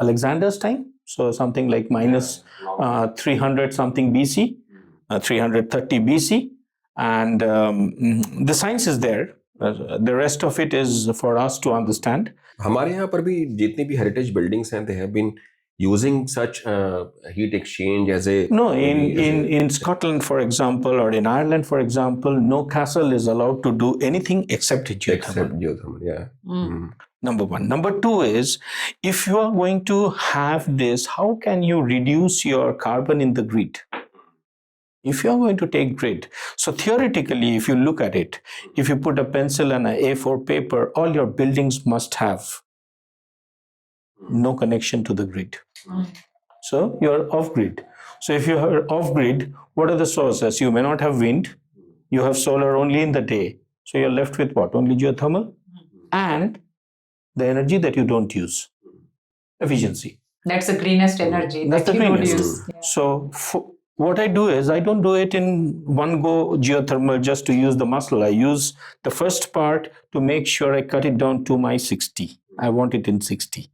Alexander's time. So something like minus 300 something BC. 330 BC, and the science is there. The rest of it is for us to understand. हमारे यहाँ पर भी जितनी भी heritage buildings हैं, they have been using such heat exchange as a... No, in Scotland, for example, or in Ireland, for example, no castle is allowed to do anything except geothermal. Except geothermal, yeah. Number one. Number two is, if you are going to have this, how can you reduce your carbon in the grid? If you are going to take grid, so theoretically, if you look at it, if you put a pencil and an A4 paper, all your buildings must have no connection to the grid. So you're off grid. So if you are off grid, what are the sources? You may not have wind. You have solar only in the day. So you're left with what? Only geothermal and the energy that you don't use. Efficiency. That's the greenest energy. That's the greenest. Use. Yeah. So what I do is, I don't do it in one go geothermal just to use the muscle. I use the first part to make sure I cut it down to my 60. I want it in 60.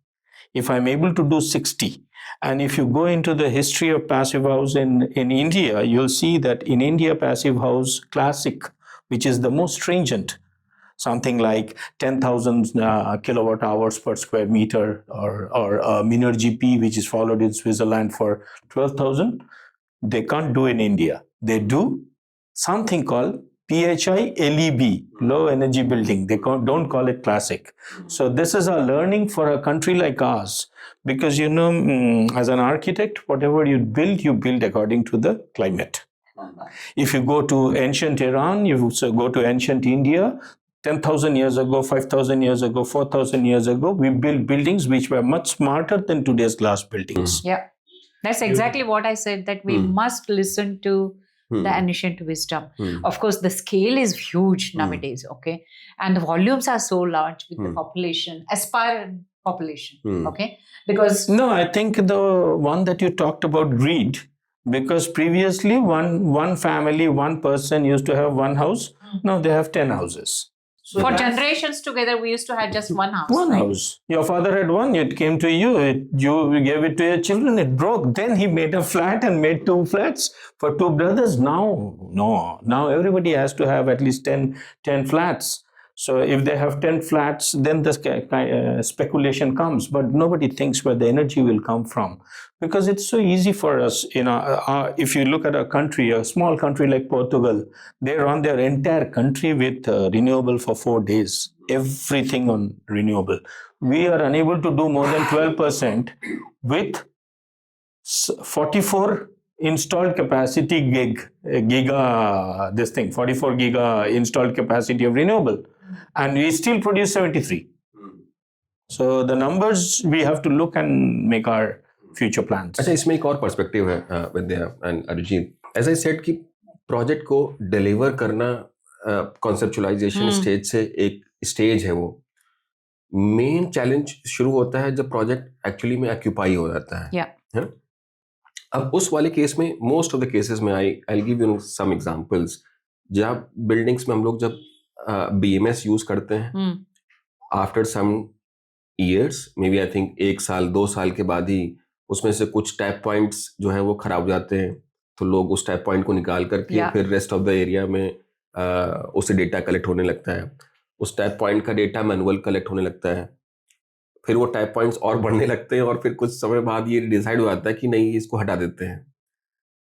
If I'm able to do 60, and if you go into the history of passive house in India, you'll see that in India, passive house classic, which is the most stringent, something like 10,000 kilowatt hours per square meter, or Minergie P, which is followed in Switzerland for 12,000. They can't do in India. They do something called PHI LEB, low energy building. They don't call it classic. So this is a learning for a country like ours, because as an architect, whatever you build according to the climate. If you go to ancient Iran, you go to ancient India, 10,000 years ago, 5,000 years ago, 4,000 years ago, we built buildings which were much smarter than today's glass buildings. Yeah. That's exactly what I said, that we must listen to the ancient wisdom. Of course, the scale is huge nowadays, okay? And the volumes are so large with the population, aspirant population, okay? Because... No, I think the one that you talked about, greed, because previously one family, one person used to have one house. Now they have 10 houses. So for generations together, we used to have just one house. One house. Your father had one, it came to you, you gave it to your children, it broke. Then he made a flat and made 2 flats for 2 brothers. Now everybody has to have at least 10 flats. So if they have 10 flats, then the speculation comes, but nobody thinks where the energy will come from. Because it's so easy for us, if you look at a country, a small country like Portugal, they run their entire country with renewable for 4 days. Everything on renewable. We are unable to do more than 12% with 44 installed capacity 44 giga installed capacity of renewable, and we still produce 73. So the numbers, we have to look and make our future plans. अच्छा, इसमें एक और perspective है Vidya and Arijit. As I said कि project को deliver करना conceptualization stage से एक स्टेज है, वो मेन चैलेंज शुरू होता है जब प्रोजेक्ट एक्चुअली में ऑक्यूपाई हो जाता है. अब उस वाले केस में, मोस्ट ऑफ द केसेस में, I give you some examples, जहाँ बिल्डिंग्स में हम लोग जब बीएमएस यूज करते हैं, after some years, may be I think 1 साल 2 साल के बाद ही उसमें से कुछ टैप पॉइंट्स जो है वो खराब हो जाते हैं, तो लोग उस टैप पॉइंट को निकाल करके फिर रेस्ट ऑफ द एरिया में उससे डेटा कलेक्ट होने लगता है. उस टैप पॉइंट का डेटा मैनुअल कलेक्ट होने लगता है, फिर वो टैप पॉइंट्स और बढ़ने लगते हैं, और फिर कुछ समय बाद ये डिसाइड हो जाता है कि नहीं, इसको हटा देते हैं,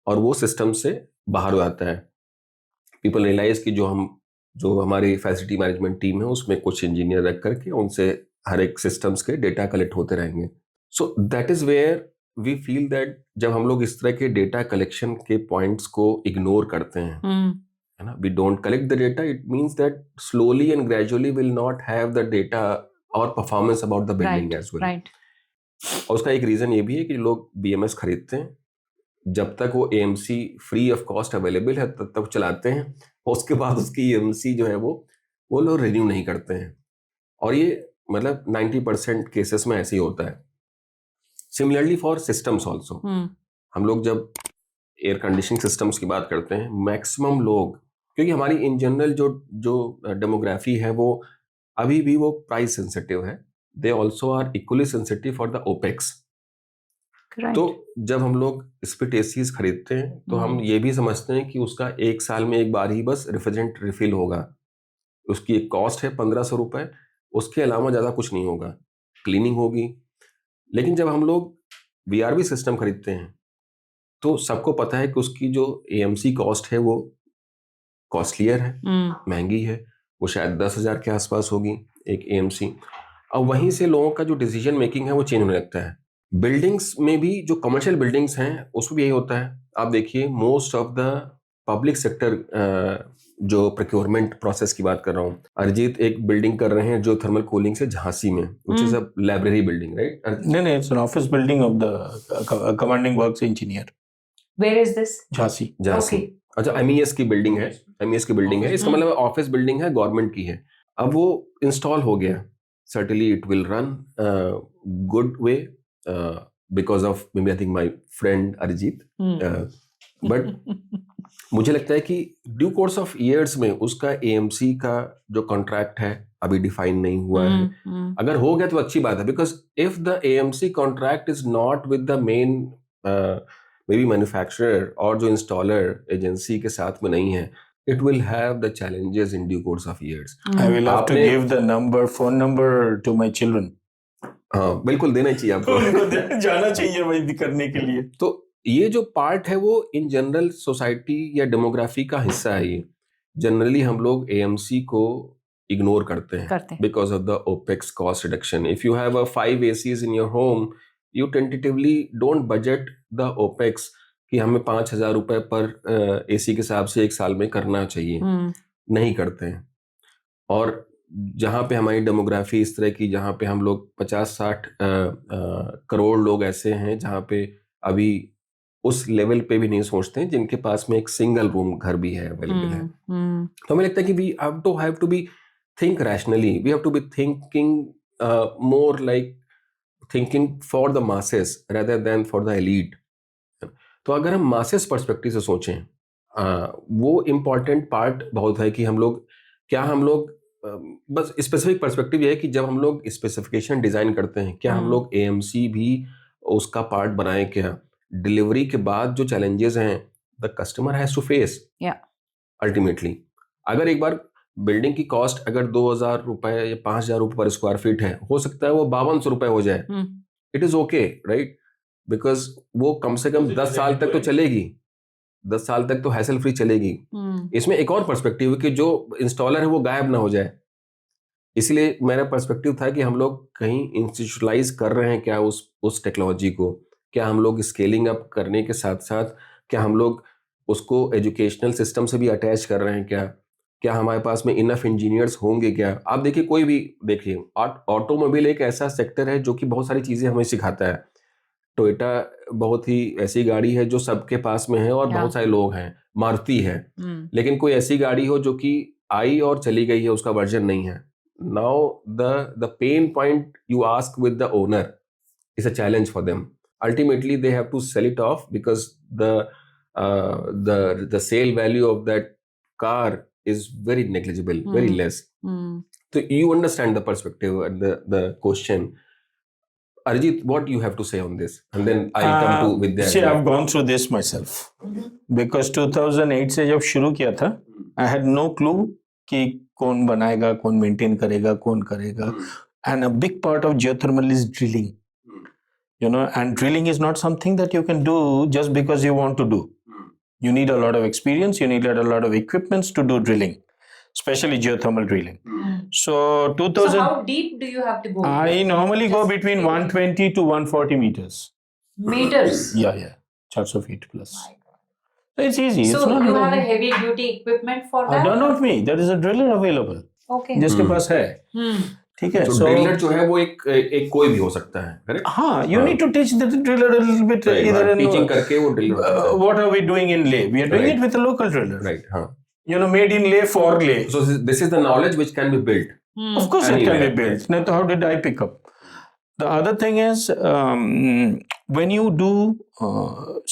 और वो सिस्टम से बाहर हो जाता है. पीपल रियलाइज कि जो हमारी फैसिलिटी मैनेजमेंट टीम है उसमें कुछ इंजीनियर रख करके उनसे हर एक सिस्टम्स के डेटा कलेक्ट होते रहेंगे. So that is where we feel that जब हम लोग इस तरह के डेटा कलेक्शन के पॉइंट्स को इग्नोर करते हैं, है ना, we don't collect the data, it means that slowly and gradually will not have the data और performance about the building as well. और उसका एक रीजन ये भी है कि लोग बीएमएस खरीदते हैं, जब तक वो AMC free of cost available है तब तक चलाते हैं, उसके बाद उसकी एएमसी जो है वो लोग रिन्यू नहीं करते हैं. और ये मतलब 90% केसेस में ऐसे ही होता है. सिमिलरली फॉर सिस्टम्स ऑल्सो, हम लोग जब एयर कंडीशनिंग सिस्टम्स की बात करते हैं, मैक्सिमम लोग, क्योंकि हमारी इन जनरल जो डेमोग्राफी है वो अभी भी वो प्राइस सेंसिटिव है, they also are equally sensitive for the opex. तो जब हम लोग स्प्लिट एसीज खरीदते हैं तो हम ये भी समझते हैं कि उसका 1 साल में एक बार ही बस रेफ्रिजरेंट रिफिल होगा, उसकी एक कॉस्ट है 1500 रुपए, उसके अलावा ज़्यादा कुछ नहीं होगा, क्लीनिंग होगी. लेकिन जब हम लोग वीआरबी सिस्टम खरीदते हैं तो सबको पता है कि उसकी जो एएमसी कॉस्ट है वो कॉस्टलियर है, महंगी है, वो शायद 10,000 के आसपास होगी एक एएमसी. और वहीं से लोगों का जो डिसीजन मेकिंग है वो चेंज होने लगता है. बिल्डिंग्स में भी जो कमर्शियल बिल्डिंग्स हैं उसमें भी यही होता है. आप देखिए, most of the public sector जो प्रोक्योरमेंट प्रोसेस की बात कर रहा हूँ, अरिजीत एक बिल्डिंग कर रहे हैं जो थर्मल कूलिंग से झांसी में, which is a library building, right? नहीं, it's an office building of the commanding works engineer. Where is this? Jhansi. अच्छा, एमईएस की बिल्डिंग है, इसका मतलब ऑफिस बिल्डिंग है, गवर्नमेंट की है. अब वो इंस्टॉल हो गया, certainly it will run good way because of maybe I think my friend Arijit, but मुझे लगता है कि ड्यू कोर्स ऑफ इयर्स में उसका एएमसी का जो कॉन्ट्रैक्ट है अभी डिफाइन नहीं हुआ है. अगर हो गया तो अच्छी बात है, because if the AMC contract is not with the main may be manufacturer और जो इंस्टॉलर एजेंसी के साथ में नहीं है, it will have the challenges in due course of years. I will have to give the phone number to my children. हाँ, बिल्कुल देना चाहिए आपको. जाना चाहिए वही करने के लिए. तो ये जो पार्ट है वो इन जनरल सोसाइटी या डेमोग्राफी का हिस्सा है. ये जनरली हम लोग एएमसी को इग्नोर करते हैं because of the opex cost reduction. If you have 5 ACs in your home, you tentatively don't budget the opex कि हमें 5,000 रुपए पर एसी के हिसाब से 1 साल में करना चाहिए. नहीं करते हैं. और जहाँ पे हमारी डेमोग्राफी इस तरह की, जहाँ पे हम लोग 50-60 करोड़ लोग ऐसे हैं जहाँ पे अभी उस लेवल पे भी नहीं सोचते हैं, जिनके पास में एक सिंगल रूम घर भी है, अवेलेबल है। तो हमें लगता है कि we have to be think rationally. We have to be thinking more like thinking for the masses rather than for the elite. तो अगर हम masses perspective से सोचें, वो important part बहुत है कि हम लोग बस स्पेसिफिक पर्सपेक्टिव ये है कि जब हम लोग स्पेसिफिकेशन डिजाइन करते हैं, क्या हम लोग एएमसी भी उसका पार्ट बनाएं? क्या डिलीवरी के बाद जो चैलेंजेस हैं the customer has to face ultimately. अगर एक बार बिल्डिंग की कॉस्ट अगर 2,000 रुपए या 5,000 रुपए पर स्क्वायर फीट है, हो सकता है वो 5200 रुपए हो जाए, it is okay, right? Because वो कम से कम 10 साल तक तो चलेगी, 10 साल तक तो हैसल फ्री चलेगी। इसमें एक और पर्सपेक्टिव है कि जो इंस्टॉलर है वो गायब ना हो जाए। इसलिए मेरा पर्सपेक्टिव था कि हम लोग कहीं इंस्टीट्यूशनलाइज कर रहे हैं क्या उस टेक्नोलॉजी को, क्या हम लोग स्केलिंग अप करने के साथ साथ क्या हम लोग उसको एजुकेशनल सिस्टम से भी अटैच कर रहे हैं, क्या हमारे पास में इनफ इंजीनियर्स होंगे? क्या आप देखिए, कोई भी देखिए, ऑटोमोबाइल एक ऐसा सेक्टर है जो कि बहुत सारी चीजें हमें सिखाता है। टोयोटा बहुत ही ऐसी गाड़ी है जो सबके पास में है और बहुत सारे लोग हैं, मारुति है, लेकिन कोई ऐसी गाड़ी हो जो कि आई और चली गई है, उसका वर्जन नहीं है। Now the pain point you ask with the owner is a challenge for them. Ultimately they have to sell it off because the sale value of that car is very negligible, very less. So you understand the perspective and the question. Arijit, what you have to say on this? And then I'll come to Vidya. See, I've gone through this myself. Because 2008 से जब शुरू किया था, I had no clue कि कौन बनाएगा, कौन maintain करेगा, कौन करेगा. And a big part of geothermal is drilling. You know, and drilling is not something that you can do just because you want to do. You need a lot of experience, you need a lot of equipments to do drilling, especially geothermal drilling. So 2000. So how deep do you have to go? I normally go between 120 to 140 meters. Meters? Yeah. 400 feet plus. So it's easy. So it's not you have a heavy duty equipment for that? Not me. There is a driller available. Okay. जिसके पास है. ठीक है. So driller जो है वो एक कोई भी हो सकता है, करेक्ट? हाँ, you need to teach the driller a little bit. Either teaching करके वो driller. What are we doing in Leh? We are doing it with a local driller. Right. हाँ. You know, made in Leh for Leh. So this is the knowledge which can be built. Of course, it can be built. Now, how did I pick up? The other thing is, when you do,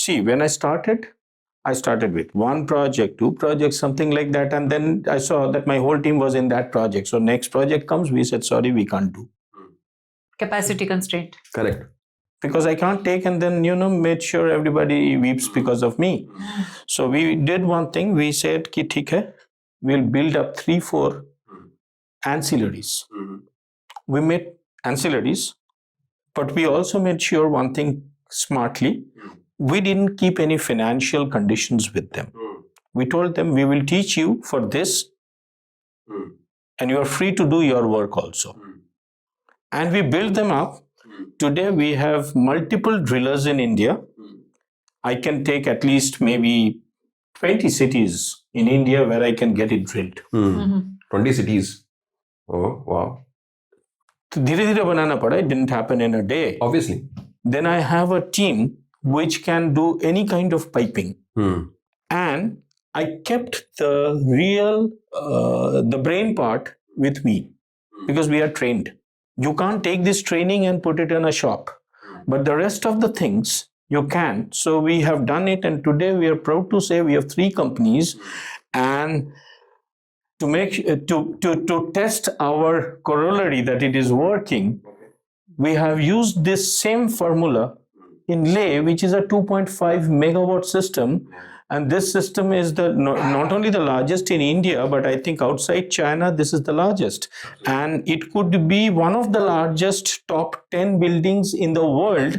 see, when I started with one project, two projects, something like that. And then I saw that my whole team was in that project. So next project comes, we said, sorry, we can't do. Capacity constraint. Correct. Because I can't take and then, made sure everybody weeps because of me. So we did one thing. We said, ki theek hai, we'll build up 3-4 ancillaries. We made ancillaries, but we also made sure one thing smartly. We didn't keep any financial conditions with them. We told them, we will teach you for this and you are free to do your work also. And we built them up. Today we have multiple drillers in India. I can take at least maybe 20 cities in India where I can get it drilled. 20 cities. Oh, wow. So धीरे धीरे बनाना पड़ा. It didn't happen in a day. Obviously. Then I have a team which can do any kind of piping. And I kept the brain part with me because we are trained. You can't take this training and put it in a shop, but the rest of the things you can. So we have done it, and today we are proud to say we have 3 companies, and to make to test our corollary that it is working, we have used this same formula in Leh, which is a 2.5 megawatt system. And this system is not only the largest in India, but I think outside China, this is the largest. And it could be one of the largest top 10 buildings in the world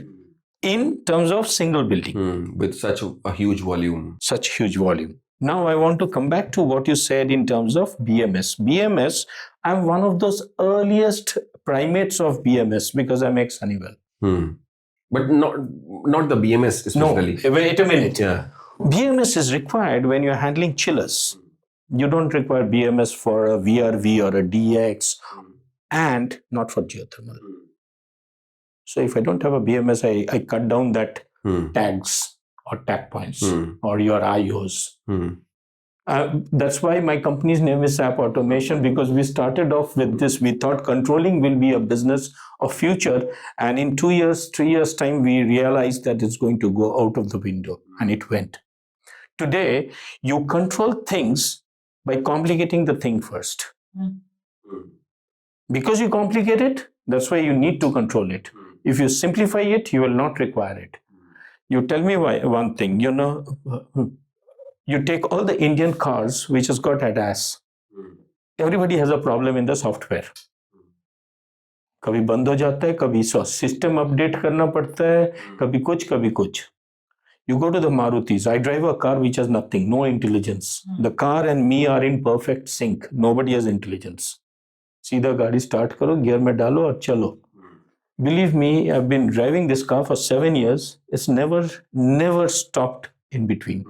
in terms of single building. With such a huge volume. Such huge volume. Now I want to come back to what you said in terms of BMS. BMS, I'm one of those earliest primates of BMS because I'm ex-Honeywell. But not the BMS especially. No, wait a minute. Yeah. BMS is required when you're handling chillers. You don't require BMS for a VRV or a DX, and not for geothermal. So if I don't have a BMS, I cut down that tags or tag points or your IOs. That's why my company's name is S.A.P Automation, because we started off with this. We thought controlling will be a business of future, and in 2 years, 3 years time, we realized that it's going to go out of the window, and it went. Today, you control things by complicating the thing first. Because you complicate it, that's why you need to control it. If you simplify it, you will not require it. You tell me one thing, you take all the Indian cars which has got ADAS. Everybody has a problem in the software. कभी बंद हो जाता है, कभी system update करना पड़ता है, कभी कुछ. You go to the Marutis. I drive a car which has nothing, no intelligence. The car and me are in perfect sync. Nobody has intelligence. सीधा गाड़ी स्टार्ट करो, गियर में डालो और चलो. Believe me, I've been driving this car for 7 years. It's never stopped in between.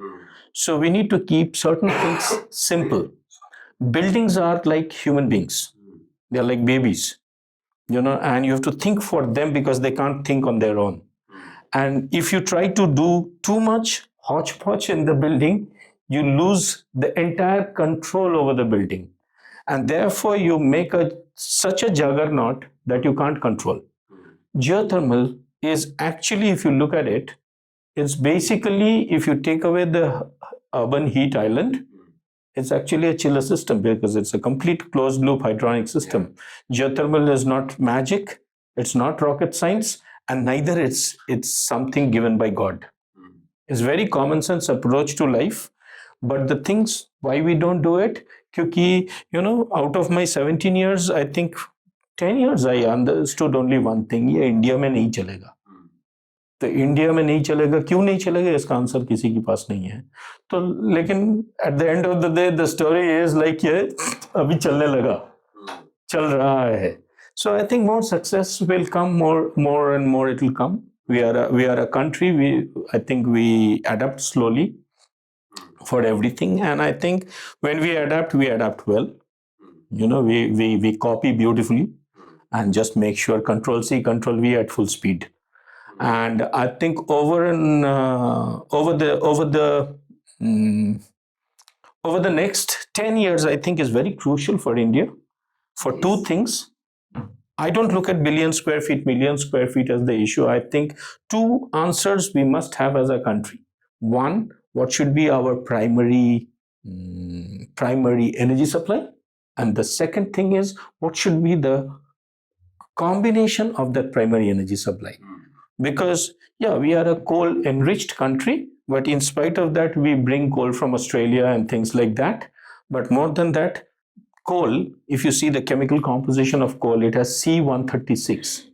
So we need to keep certain things simple. Buildings are like human beings. They're like babies, and you have to think for them because they can't think on their own. And if you try to do too much hodgepodge in the building, you lose the entire control over the building. And therefore, you make such a juggernaut that you can't control. Geothermal is actually, if you look at it, it's basically, if you take away the urban heat island, it's actually a chiller system because it's a complete closed loop hydronic system. Geothermal is not magic, it's not rocket science, and neither it's something given by God. It's very common sense approach to life. But the things why we don't do it, because out of my 17 years, I think 10 years I understood only one thing, ये India में नहीं चलेगा. तो India में नहीं चलेगा, क्यों नहीं चलेगा, इसका आंसर किसी के पास नहीं है. तो लेकिन at the end of the day the story is like ये अभी चलने लगा, चल रहा है. So I think more success will come, more and more it will come. We are a country. I think we adapt slowly for everything, and I think when we adapt well. We copy beautifully, and just make sure Control C, Control V at full speed. And I think over the next 10 years, I think is very crucial for India for two things. I don't look at billion square feet, million square feet as the issue. I think two answers we must have as a country. One, what should be our primary energy supply? And the second thing is, what should be the combination of that primary energy supply? Because, we are a coal-enriched country, but in spite of that, we bring coal from Australia and things like that. But more than that, coal, if you see the chemical composition of coal, it has C136.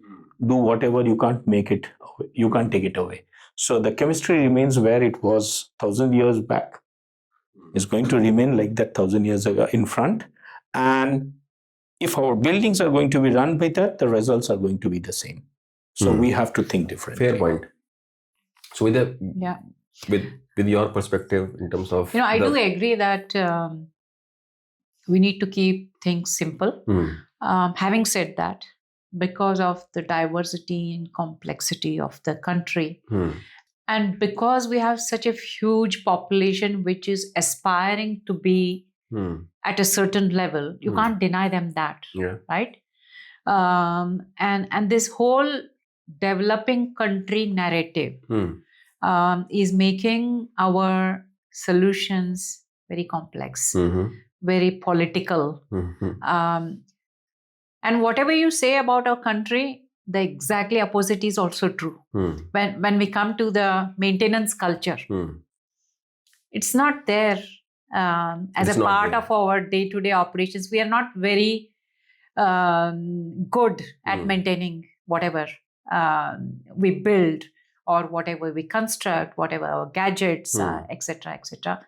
Do whatever, you can't make it, you can't take it away. So the chemistry remains where it was 1,000 years back. It's going to remain like that 1,000 years ago in front. And if our buildings are going to be run by that, the results are going to be the same. So we have to think differently. Fair point. So with your perspective in terms of... I do agree that we need to keep things simple. Having said that, because of the diversity and complexity of the country, and because we have such a huge population which is aspiring to be at a certain level, you can't deny them that, right? And this whole developing country narrative is making our solutions very complex, very political. And whatever you say about our country, the exactly opposite is also true. When we come to the maintenance culture, it's not there as a part of our day-to-day operations. We are not very good at maintaining whatever we build or whatever we construct, whatever our gadgets, etc., etc.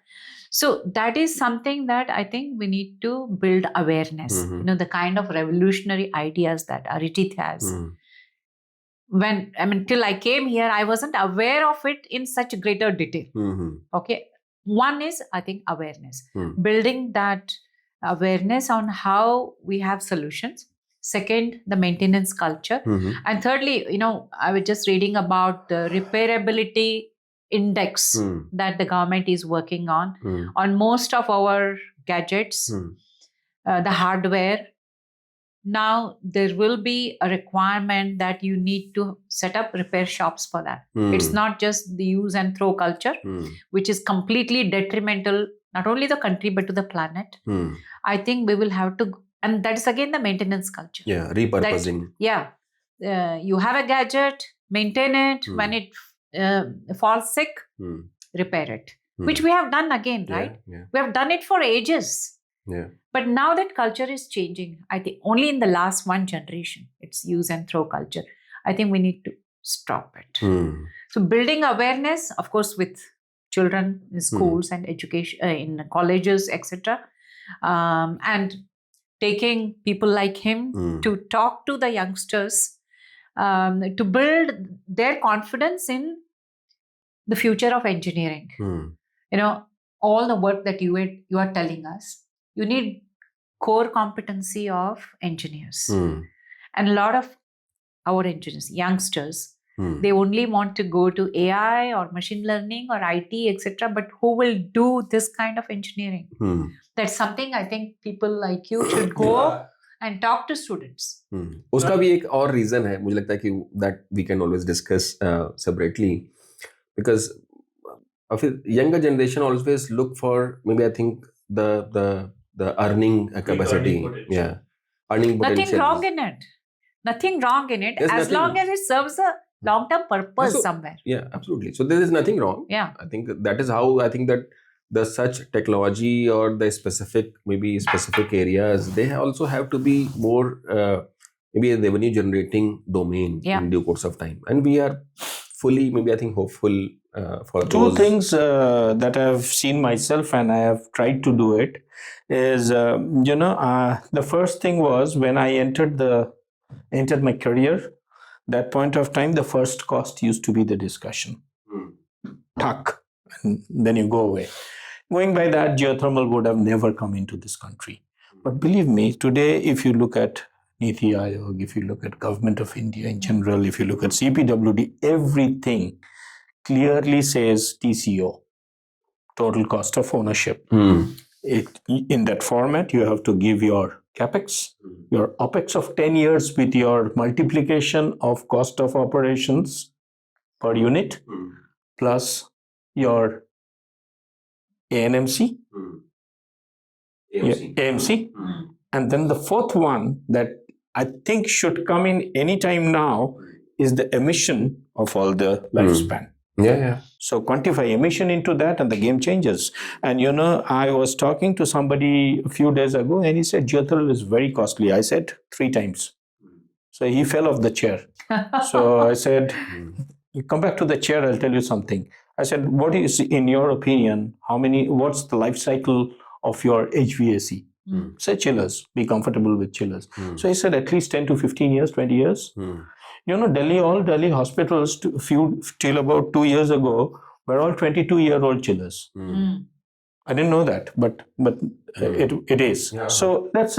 So that is something that I think we need to build awareness. The kind of revolutionary ideas that Arijit has. Till I came here, I wasn't aware of it in such greater detail. Okay. one is, I think, awareness, building that awareness on how we have solutions. Second, the maintenance culture. And thirdly, I was just reading about the repairability index that the government is working on most of our gadgets, the hardware. Now there will be a requirement that you need to set up repair shops for that. It's not just the use and throw culture, which is completely detrimental, not only the country, but to the planet. I think we will have to, and that is again the maintenance culture. Yeah, repurposing. You have a gadget, maintain it. When it falls sick, repair it, which we have done again, right? Yeah. We have done it for ages. Yeah. But now that culture is changing. I think only in the last one generation, it's use and throw culture. I think we need to stop it. So building awareness, of course, with children in schools and education, in colleges, etc. And taking people like him to talk to the youngsters, to build their confidence in the future of engineering. All the work that you are telling us, you need core competency of engineers. And a lot of our engineers, youngsters, they only want to go to AI or machine learning or IT, etc. But who will do this kind of engineering? That's something I think people like you should go and talk to students. उसका भी एक और reason है, मुझे लगता है कि that we can always discuss separately, because younger generation always look for, maybe I think the earning capacity. Earning potential. Nothing wrong in it. Nothing wrong in it. There's as nothing. long as it serves a long-term purpose somewhere. Yeah, absolutely. So there is nothing wrong. Yeah. I think that is how I think that the such technology or the specific areas, they also have to be more maybe a revenue generating domain in due course of time. And we are fully, maybe I think, hopeful for two things that I have seen myself and I have tried to do it is, the first thing was when I entered my career, that point of time, the first cost used to be the discussion. Tuck, and then you go away. Going by that, geothermal would have never come into this country. But believe me, today, if you look at Niti Aayog, if you look at Government of India in general, if you look at CPWD, everything clearly says TCO, total cost of ownership. In that format, you have to give your capex, your opex of 10 years with your multiplication of cost of operations per unit, plus your ANMC, AMC. And then the fourth one that I think should come in any time now is the emission of all the lifespan. So quantify emission into that and the game changes. And I was talking to somebody a few days ago and he said geothermal is very costly. I said 3 times. So he fell off the chair. So I said, you come back to the chair, I'll tell you something. I said, what is, in your opinion, what's the life cycle of your HVAC? Say chillers, be comfortable with chillers. So he said at least 10 to 15 years, 20 years. All Delhi hospitals till about 2 years ago were all 22-year-old chillers. I didn't know that, but it is. Yeah. So that's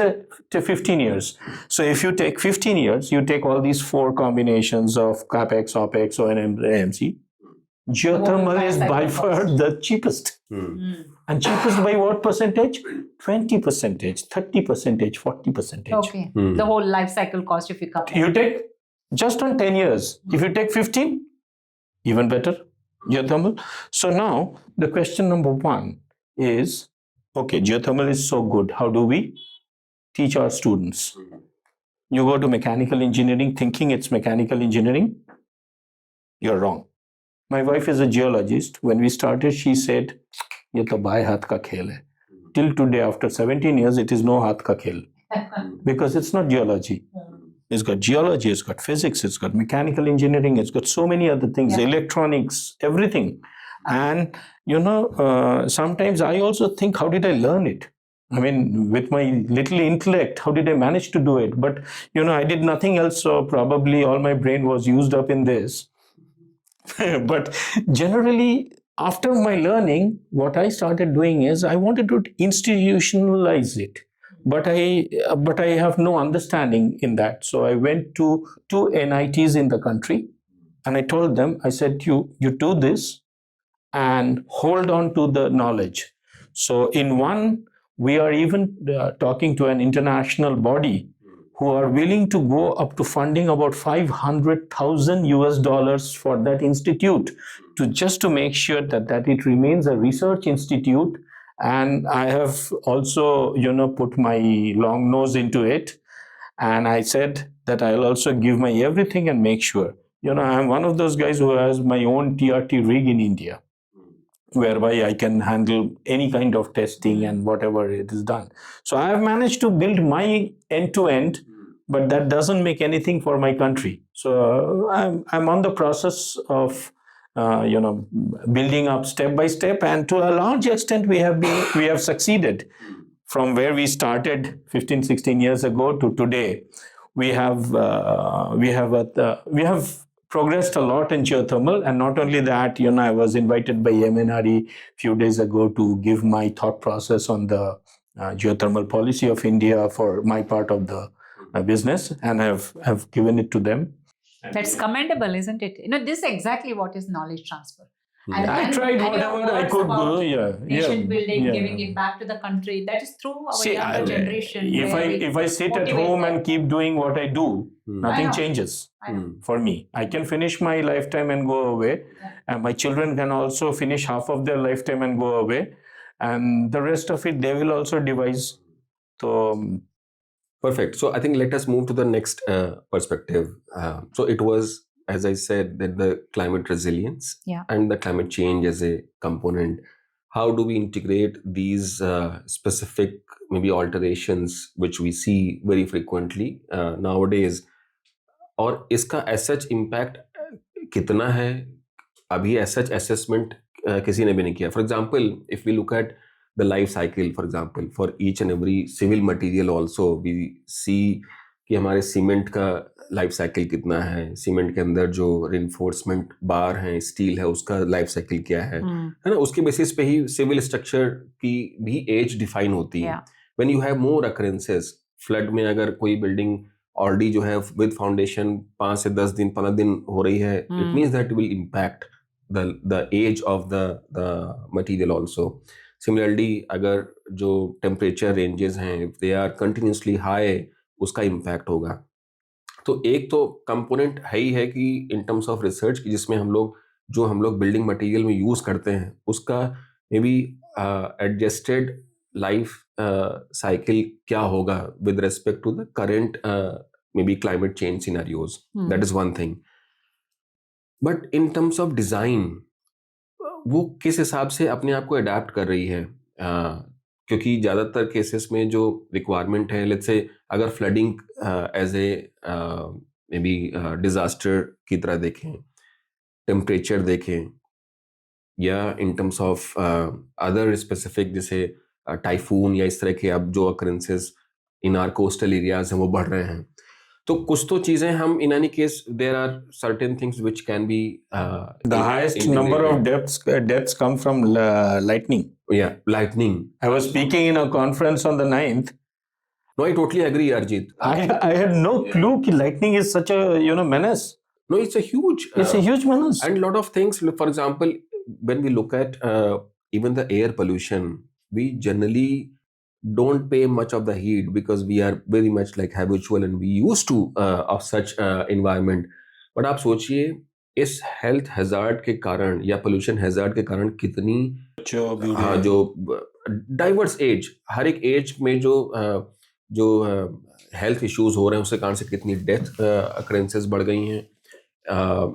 15 years. So if you take 15 years, you take all these 4 combinations of CAPEX, OPEX, O&M, AMC. Geothermal is by far the cheapest. And cheapest by what percentage? 20%, 30%, 40%. Okay. The whole life cycle cost, if you come. You take just on 10 years. If you take 15, even better, geothermal. So now the question number 1 is, okay, geothermal is so good. How do we teach our students? You go to mechanical engineering thinking it's mechanical engineering. You're wrong. My wife is a geologist. When we started, she said, "Ye to bhai haath ka khel hai." Till today, after 17 years, it is no haath ka khel. Because it's not geology. It's got geology, it's got physics, it's got mechanical engineering, it's got so many other things, electronics, everything. And, sometimes I also think, how did I learn it? I mean, with my little intellect, how did I manage to do it? But, I did nothing else, so probably all my brain was used up in this. But generally, after my learning, what I started doing is I wanted to institutionalize it, but I have no understanding in that. So I went to two NITs in the country, and I told them, I said, you do this and hold on to the knowledge. So in one, we are even talking to an international body who are willing to go up to funding about 500,000 US dollars for that institute, to just to make sure that it remains a research institute. And I have also, put my long nose into it, and I said that I'll also give my everything and make sure. I'm one of those guys who has my own TRT rig in India, whereby I can handle any kind of testing and whatever it is done. So I have managed to build my end to end, but that doesn't make anything for my country. So I'm on the process of building up step by step, and to a large extent we have succeeded. From where we started 15-16 years ago to today, we have progressed a lot in geothermal. And not only that, I was invited by MNRE few days ago to give my thought process on the geothermal policy of India for my part of the business, and have given it to them. That's commendable, isn't it? This is exactly what is knowledge transfer. And I tried whatever I could do. Nation building, giving it back to the country. That is through our younger generation. If I sit at home and keep doing what I do, nothing changes for me. I can finish my lifetime and go away, and my children can also finish half of their lifetime and go away, and the rest of it they will also devise. So perfect. So I think let us move to the next perspective. So it was, as I said, that the climate resilience and the climate change as a component. How do we integrate these specific maybe alterations which we see very frequently nowadays? और इसका as such impact कितना है, अभी as such assessment किसी ने भी नहीं किया. For example, if we look at the life cycle, for example, for each and every civil material also, we see कि हमारे सीमेंट का लाइफ साइकिल कितना है, सीमेंट के अंदर जो रिइंफोर्समेंट बार है, स्टील है, उसका लाइफ साइकिल क्या है ना. उसके बेसिस पे ही सिविल स्ट्रक्चर की भी एज डिफाइन होती है. When you have more occurrences, flood में अगर कोई बिल्डिंग ऑलरेडी जो है विद फाउंडेशन 5 से 10 दिन 15 दिन हो रही है, it means that will impact the age of the material also. Similarly अगर जो टेम्परेचर रेंजेस हैं, if they are continuously high, उसका इम्पैक्ट होगा. तो एक तो कंपोनेंट है ही है कि इन टर्म्स ऑफ रिसर्च की, जिसमें हम लोग बिल्डिंग मटेरियल में यूज करते हैं, उसका may be adjusted life cycle क्या होगा with respect to the current may be climate change scenarios. That is one thing. But in terms of design, वो किस हिसाब से अपने आप को अडेप्ट कर रही है? क्योंकि ज़्यादातर केसेस में जो रिक्वायरमेंट है, लेट्स से अगर flooding as a may be disaster की तरह देखें, टेम्परेचर देखें, या in terms of other specific जैसे टाइफून या इस तरह के अब जो occurrences in our coastal areas हैं वो बढ़ रहे हैं. तो कुछ तो चीजें हम in any case there are certain things which can be the highest number of deaths come from lightning. Yeah, lightning. I was speaking in a conference on the 9th. No, I totally agree, Arijit. I had no clue that lightning is such a menace. No, it's a huge menace. And a lot of things. For example, when we look at even the air pollution, we generally don't pay much of the heat because we are very much like habitual and we used to of such environment. But आप सोचिए इस health hazard के कारण या pollution hazard के कारण कितनी जो डाइवर्स एज, हर एक एज में जो हेल्थ इश्यूज हो रहे हैं उसके कारण से कितनी डेथ अकरेंसेस बढ़ गई हैं.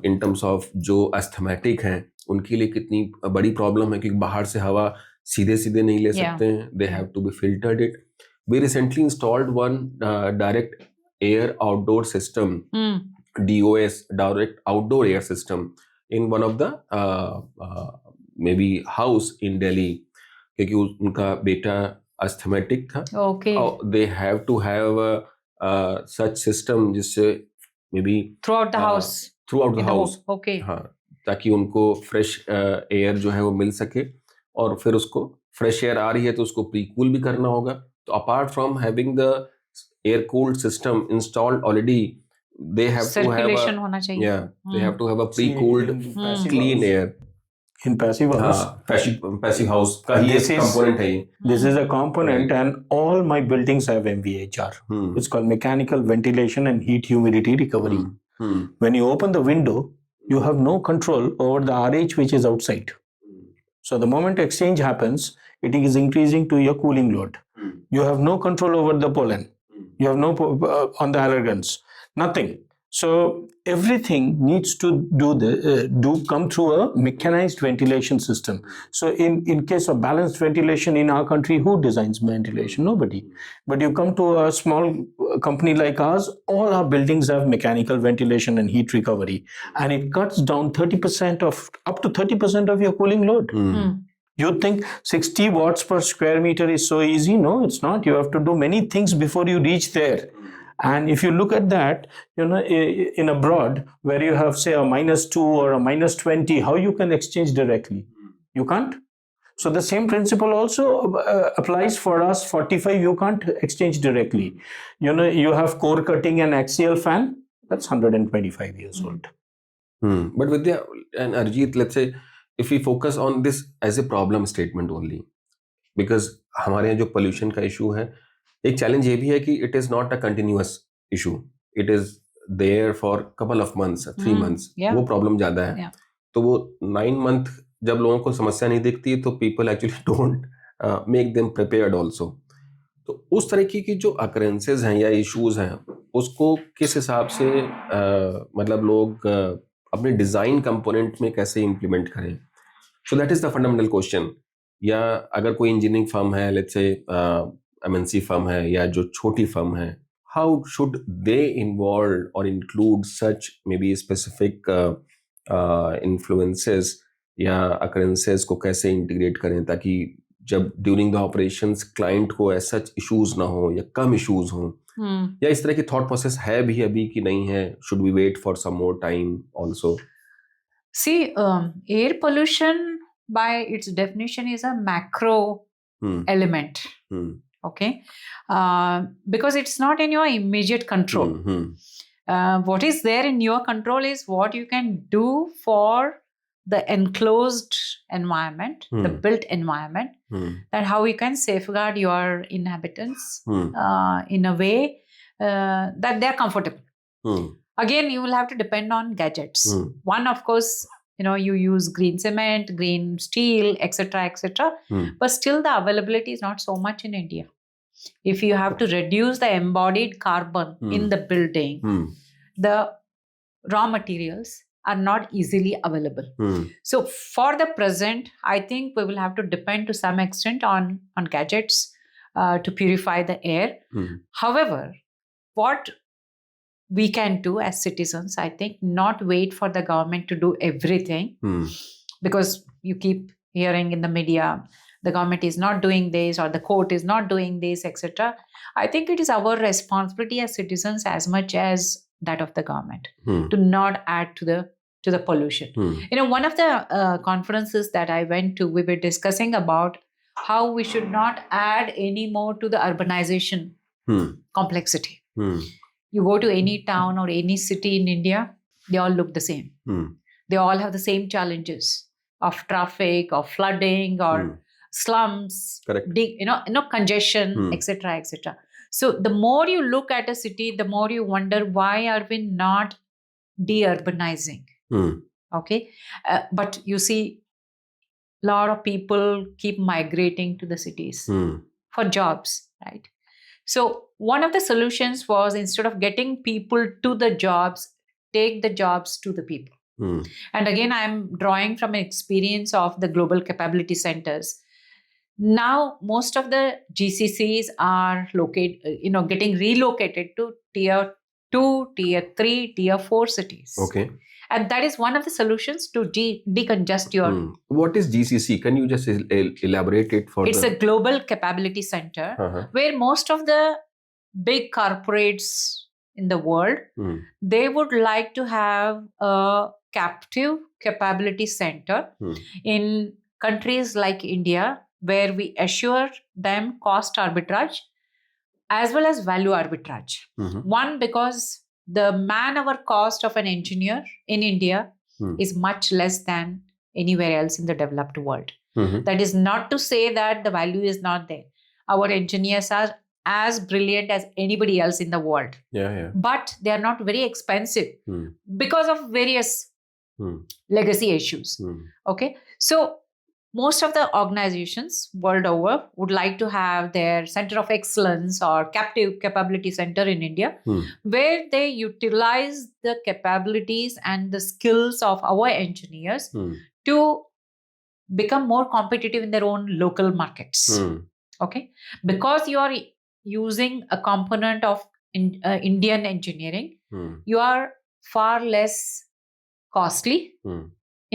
इन टर्म्स ऑफ जो एस्थमेटिक हैं उनके लिए कितनी बड़ी प्रॉब्लम है, क्योंकि बाहर से हवा सीधे नहीं ले सकते हैं. They have to be filtered it. We recently installed one direct air outdoor system, DOS, direct outdoor air system, in one of the maybe house in Delhi, क्योंकि उनका बेटा asthmatic था. Okay. They have to have such system जिससे maybe throughout the house. Throughout the house. Okay. हाँ, ताकि उनको fresh air जो है वो मिल सके, और फिर उसको फ्रेश एयर आ रही है तो उसको प्री कूल भी करना होगा. तो apart from having the air cooled system installed already, they have to have circulation a, होना चाहिए. yeah, they have to have a See, pre-cooled in passive clean house- air. In passive house, passive house का ही This एक is- component है ये. this is a component, Right. and all my buildings have MVHR. Hmm. It's called mechanical ventilation and heat humidity recovery. Hmm. When you open the window, you have no control over the RH which is outside. So the moment exchange happens, it is increasing to your cooling load. You have no control over the pollen. You have no on the allergens. Nothing. So everything needs to come through a mechanized ventilation system. So in case of balanced ventilation in our country, who designs ventilation? Nobody. But you come to a small company like ours, all our buildings have mechanical ventilation and heat recovery, and it cuts down 30% of up to 30% of your cooling load. You think 60 watts per square meter is so easy? No, it's not. You have to do many things before you reach there. And if you look at that, in abroad, where you have, say, a -2 or a -20, how you can exchange directly? You can't. So the same principle also applies for us. 45, you can't exchange directly. You have core cutting and axial fan. That's 125 years old. But Vidya and Arijit, let's say, if we focus on this as a problem statement only, because हमारे यहाँ जो pollution का issue है, एक challenge ये भी है कि it is not a continuous issue. It is there for couple of months, 3 months. Yeah. वो problem ज़्यादा है. Yeah. तो वो 9 month जब लोगों को समस्या नहीं दिखती है तो people actually don't make them prepared also. तो उस तरीके की जो occurrences हैं या issues हैं, उसको किस हिसाब से मतलब लोग अपने डिज़ाइन कंपोनेंट में कैसे इम्प्लीमेंट करें. So that is the fundamental question. या अगर कोई इंजीनियरिंग फर्म है, लेट्स से एमएनसी फर्म है या जो छोटी फर्म है, हाउ शुड दे इन्वॉल्व और include such may be specific influences या अकरेंसेस को कैसे इंटीग्रेट करें ताकि जब ड्यूरिंग द ऑपरेशंस क्लाइंट को ऐसा इश्यूज ना हो या कम इश्यूज हों. या इस तरह की थॉट प्रोसेस है भी अभी कि नहीं है? Should we wait for some more time also? See, air pollution by its definition is a macro element. Okay, because it's not in your immediate control. What is there in your control is what you can do for the enclosed environment, the built environment, that how you can safeguard your inhabitants in a way that they're comfortable. Again, you will have to depend on gadgets. One, of course, you use green cement, green steel, etc., etc. But still, the availability is not so much in India. If you have to reduce the embodied carbon in the building, the raw materials are not easily available. So for the present, I think we will have to depend to some extent on gadgets to purify the air. However, what we can do as citizens, I think, not wait for the government to do everything, because you keep hearing in the media, the government is not doing this or the court is not doing this, etc. I think it is our responsibility as citizens as much as that of the government to not add to the pollution. One of the conferences that I went to, we were discussing about how we should not add any more to the urbanization complexity. You go to any town or any city in India, they all look the same. They all have the same challenges of traffic, of flooding, or slums, congestion, etc., etc. So the more you look at a city, the more you wonder, why are we not de-urbanizing? Okay, but you see, a lot of people keep migrating to the cities for jobs, right? So one of the solutions was, instead of getting people to the jobs, take the jobs to the people. And again, I'm drawing from an experience of the global capability centers. Now, most of the GCCs are getting relocated to tier 2, tier 3, tier 4 cities. Okay. And that is one of the solutions to decongest your... What is GCC? Can you just elaborate it for It's a global capability center where most of the big corporates in the world, they would like to have a captive capability center in countries like India, where we assure them cost arbitrage as well as value arbitrage. One, because the man-hour cost of an engineer in India is much less than anywhere else in the developed world. That is not to say that the value is not there. Our engineers are as brilliant as anybody else in the world. But they are not very expensive because of various legacy issues. Okay, so most of the organizations world over would like to have their center of excellence or captive capability center in India, where they utilize the capabilities and the skills of our engineers to become more competitive in their own local markets. Okay, because you are using a component of Indian engineering, you are far less costly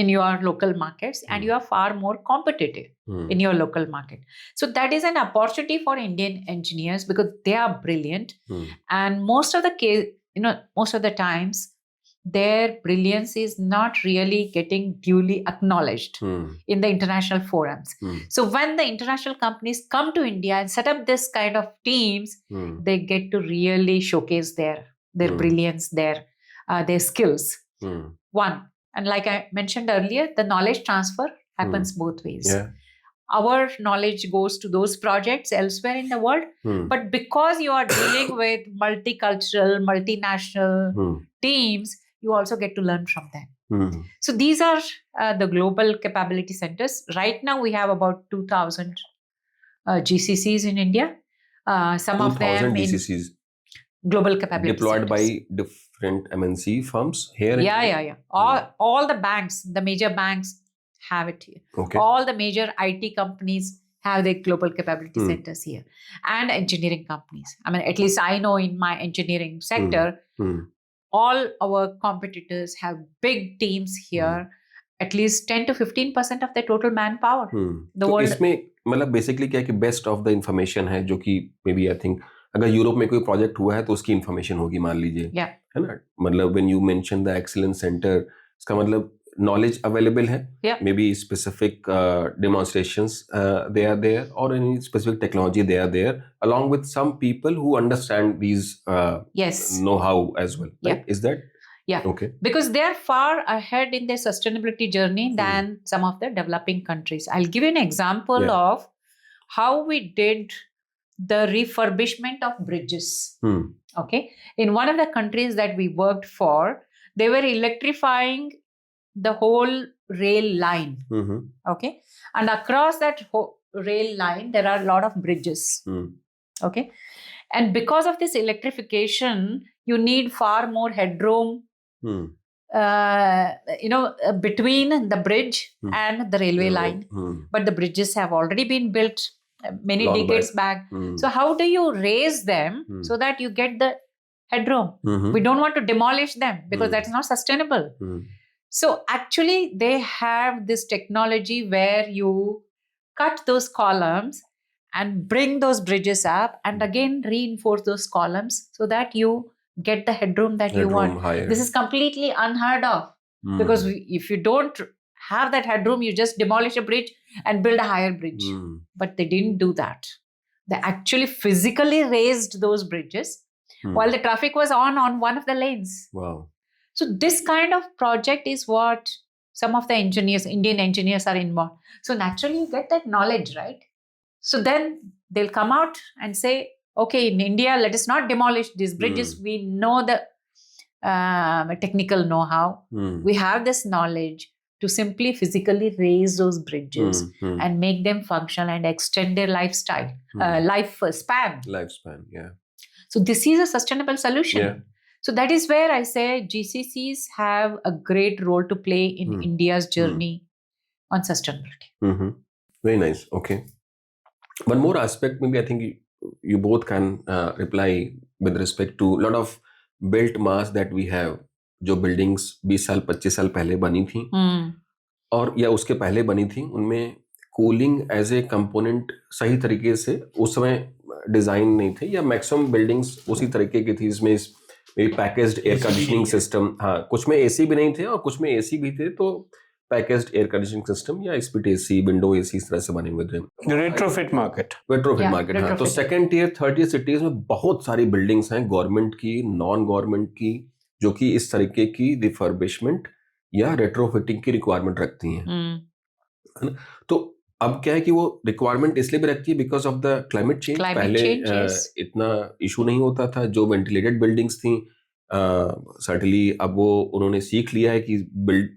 in your local markets and you are far more competitive in your local market. So that is an opportunity for Indian engineers because they are brilliant, and most of the times their brilliance is not really getting duly acknowledged in the international forums. So when the international companies come to India and set up this kind of teams, they get to really showcase their brilliance, their skills. One, and like I mentioned earlier, the knowledge transfer happens both ways. Our knowledge goes to those projects elsewhere in the world, but because you are dealing with multicultural, multinational teams, you also get to learn from them. So these are the global capability centers. Right now, we have about 2,000 GCCs in India. Some of them GCCs global capability deployed centers. by different MNC firms here. All the banks, the major banks have it here. Okay. All the major IT companies have their global capability centers here, and engineering companies. I mean, at least I know in my engineering sector, all our competitors have big teams here, at least 10 to 15% of their total manpower. The तो world. इसमें मतलब basically क्या है कि best of the information है जो कि मे be I think अगर यूरोप में कोई प्रोजेक्ट हुआ है तो उसकी इंफॉर्मेशन होगी, मान लीजिए, है ना. मतलब when you mention the excellence centre, इसका मतलब knowledge available है, maybe specific demonstrations they are there, or any specific technology they are there, along with some people who understand these know-how as well, right? Is that? Okay. Because they are far ahead in their sustainability journey than some of the developing countries. I'll give you an example of how we did the refurbishment of bridges. Okay. In one of the countries that we worked for, they were electrifying the whole rail line. Okay. And across that rail line, there are a lot of bridges. Okay. And because of this electrification, you need far more headroom, between the bridge and the railway line. But the bridges have already been built many decades back. So how do you raise them so that you get the headroom? We don't want to demolish them because that's not sustainable. So actually, they have this technology where you cut those columns and bring those bridges up and again reinforce those columns so that you get the headroom that you want. Higher. This is completely unheard of because if you don't have that headroom, you just demolish a bridge and build a higher bridge. But they didn't do that. They actually physically raised those bridges while the traffic was on one of the lanes. Wow. So this kind of project is what some of the engineers, Indian engineers, are involved. So naturally you get that knowledge, right? So then they'll come out and say, okay, in India, let us not demolish these bridges. We know the technical know-how. We have this knowledge to simply physically raise those bridges and make them functional and extend their lifespan. Lifespan, yeah. So this is a sustainable solution. Yeah. So that is where I say GCCs have a great role to play in India's journey on sustainability. Very nice. Okay. One more aspect, maybe I think you both can reply with respect to a lot of built mass that we have, जो buildings 20 साल 25 साल पहले बनी थी और या उसके पहले बनी थी, उनमें कूलिंग एज ए कंपोनेंट सही तरीके से उस समय डिजाइन नहीं थे, या मैक्सिमम बिल्डिंग्स उसी तरीके की थी जिसमें पैकेज्ड एयर कंडीशनिंग सिस्टम, हाँ कुछ में एसी भी नहीं थे और कुछ में एसी भी थे, तो पैकेज्ड एयर कंडीशनिंग सिस्टम या स्प्लिट एसी, विंडो एसी, इस तरह से बने हुए थे। Retrofit market, retrofit Yeah, market, हाँ। तो retrofit. Second tier third tier cities में बहुत सारी बिल्डिंग्स हैं, गवर्नमेंट की, नॉन गवर्नमेंट की, जो कि इस तरीके की रिफर्बिशमेंट या रेट्रोफिटिंग की रिक्वायरमेंट रखती हैं, है ना। तो अब क्या है कि वो रिक्वायरमेंट इसलिए भी रखती है because of the climate change. Climate पहले change, yes. इतना इशू नहीं होता था, जो वेंटिलेटेड बिल्डिंग्स थी सर्टनली अब वो उन्होंने सीख लिया है कि बिल्ड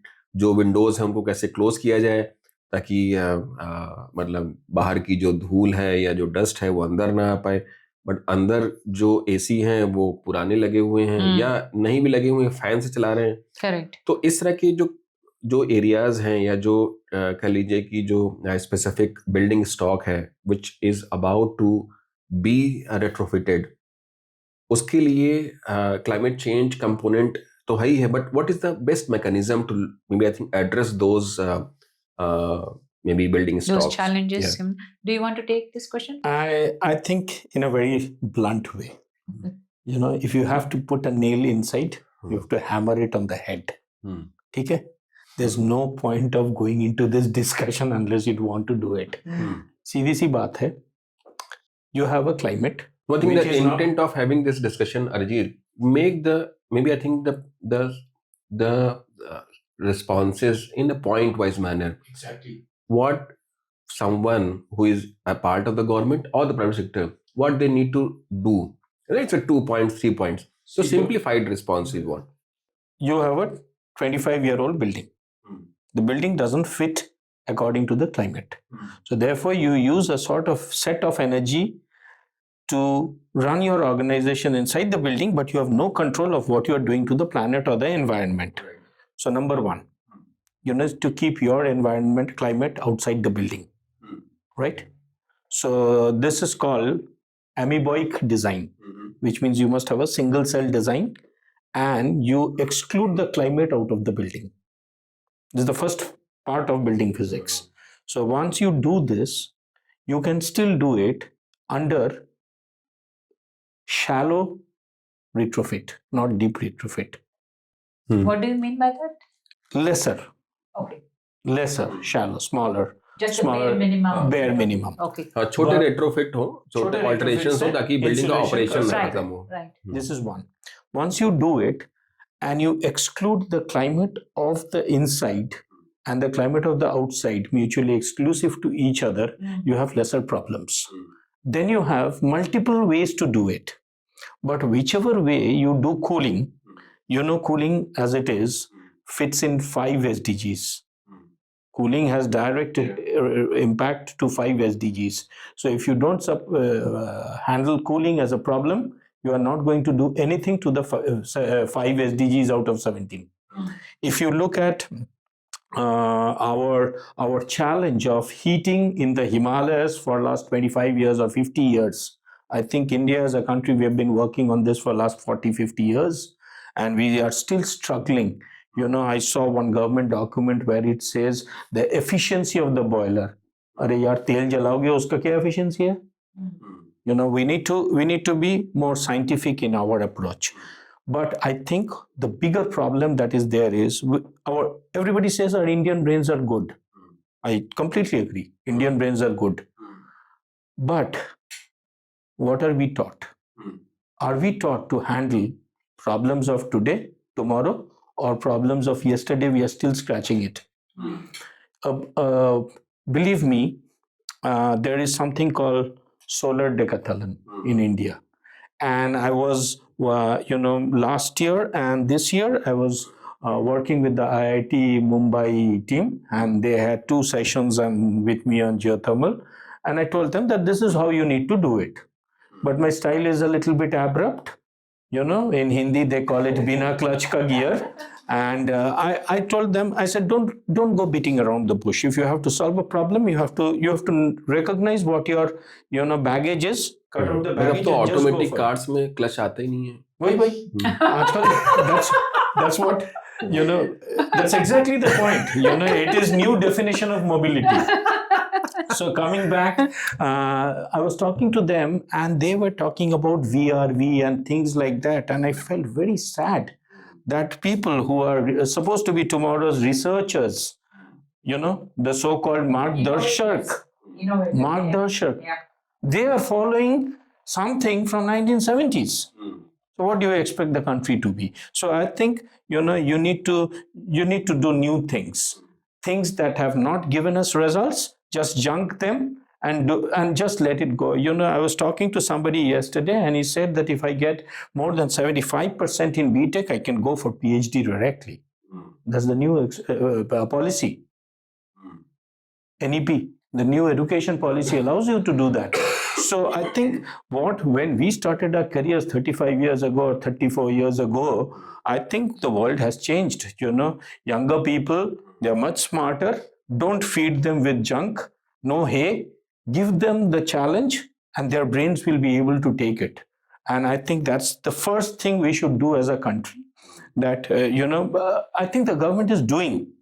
जो विंडोज हैं उनको कैसे क्लोज किया जाए, ताकि मतलब बाहर की जो धूल है या जो डस्ट है वो अंदर ना आ पाए। बट अंदर जो एसी हैं वो पुराने लगे हुए हैं या नहीं भी लगे हुए हैं, फैन से चला रहे हैं। Correct. तो इस तरह के जो एरियाज हैं या जो कह लीजिए कि जो स्पेसिफिक बिल्डिंग स्टॉक है which is about to be retrofitted, उसके लिए क्लाइमेट चेंज कंपोनेंट तो है ही है, but what is the best mechanism to may be I think address those maybe building Those stocks? challenges. Yeah. Do you want to take this question? I think in a very blunt way, you know, if you have to put a nail inside, you have to hammer it on the head. ठीक है? There's no point of going into this discussion unless you want to do it. सीधी सी बात है. You have a climate. I think the intent of having this discussion, Arijit, make maybe I think the responses in a point-wise manner. Exactly. What someone who is a part of the government or the private sector, what they need to do. It's a 2 points, 3 points. So simplified response is what? You have a 25-year-old building. The building doesn't fit according to the climate. So therefore you use a sort of set of energy to run your organization inside the building, but you have no control of what you are doing to the planet or the environment. So number one, you need to keep your environment climate outside the building, right? So this is called amoeboic design, which means you must have a single cell design and you exclude the climate out of the building. This is the first part of building physics. So once you do this, you can still do it under shallow retrofit, not deep retrofit. What do you mean by that? Lesser. Okay. Lesser, shallow, smaller. Just smaller, a bare minimum. Bare minimum. Okay. छोटे retrofit हो, छोटे alterations हो, ताकि building का operation ना खत्म हो. Right. This is one. Once you do it and you exclude the climate of the inside and the climate of the outside, mutually exclusive to each other, you have lesser problems. Then you have multiple ways to do it. But whichever way you do cooling, you know, cooling as it is fits in 5 SDGs. Cooling has direct impact to 5 SDGs. So if you don't handle cooling as a problem, you are not going to do anything to the 5 SDGs out of 17. If you look at our challenge of heating in the Himalayas for last 25 years or 50 years, I think India as a country, we have been working on this for last 40, 50 years, and we are still struggling. You know, I saw one government document where it says the efficiency of the boiler. अरे यार तेल जलाओगे उसका क्या efficiency है? You know, we need to be more scientific in our approach. But I think the bigger problem that is there is everybody says our Indian brains are good. I completely agree. Indian brains are good. But what are we taught? Are we taught to handle problems of today, tomorrow, or problems of yesterday? We are still scratching it. Believe me, there is something called solar decathlon in India. And I was, last year and this year, I was working with the IIT Mumbai team, and they had 2 sessions with me on geothermal. And I told them that this is how you need to do it. But my style is a little bit abrupt. You know, in Hindi they call it bina clutch ka gear. And I told them, I said, don't go beating around the bush. If you have to solve a problem, you have to recognize what your baggage is. Cut out the baggage. अब तो automatic cars में clutch आता ही नहीं है. वही आजकल that's what that's exactly the point. It is new definition of mobility. So coming back, I was talking to them and they were talking about VRV and things like that. And I felt very sad that people who are supposed to be tomorrow's researchers, the so-called Margdarshak, Yeah. they are following something from 1970s. So what do you expect the country to be? So I think you need to do new things that have not given us results. Just junk them and just let it go. I was talking to somebody yesterday and he said that if I get more than 75% in BTech, I can go for PhD directly. That's the new policy. NEP, the new education policy allows you to do that. So I think when we started our careers 35 years ago or 34 years ago, I think the world has changed. Younger people, they're much smarter. Don't feed them with junk. No hay. Give them the challenge and their brains will be able to take it. And I think that's the first thing we should do as a country. That, I think the government is doing.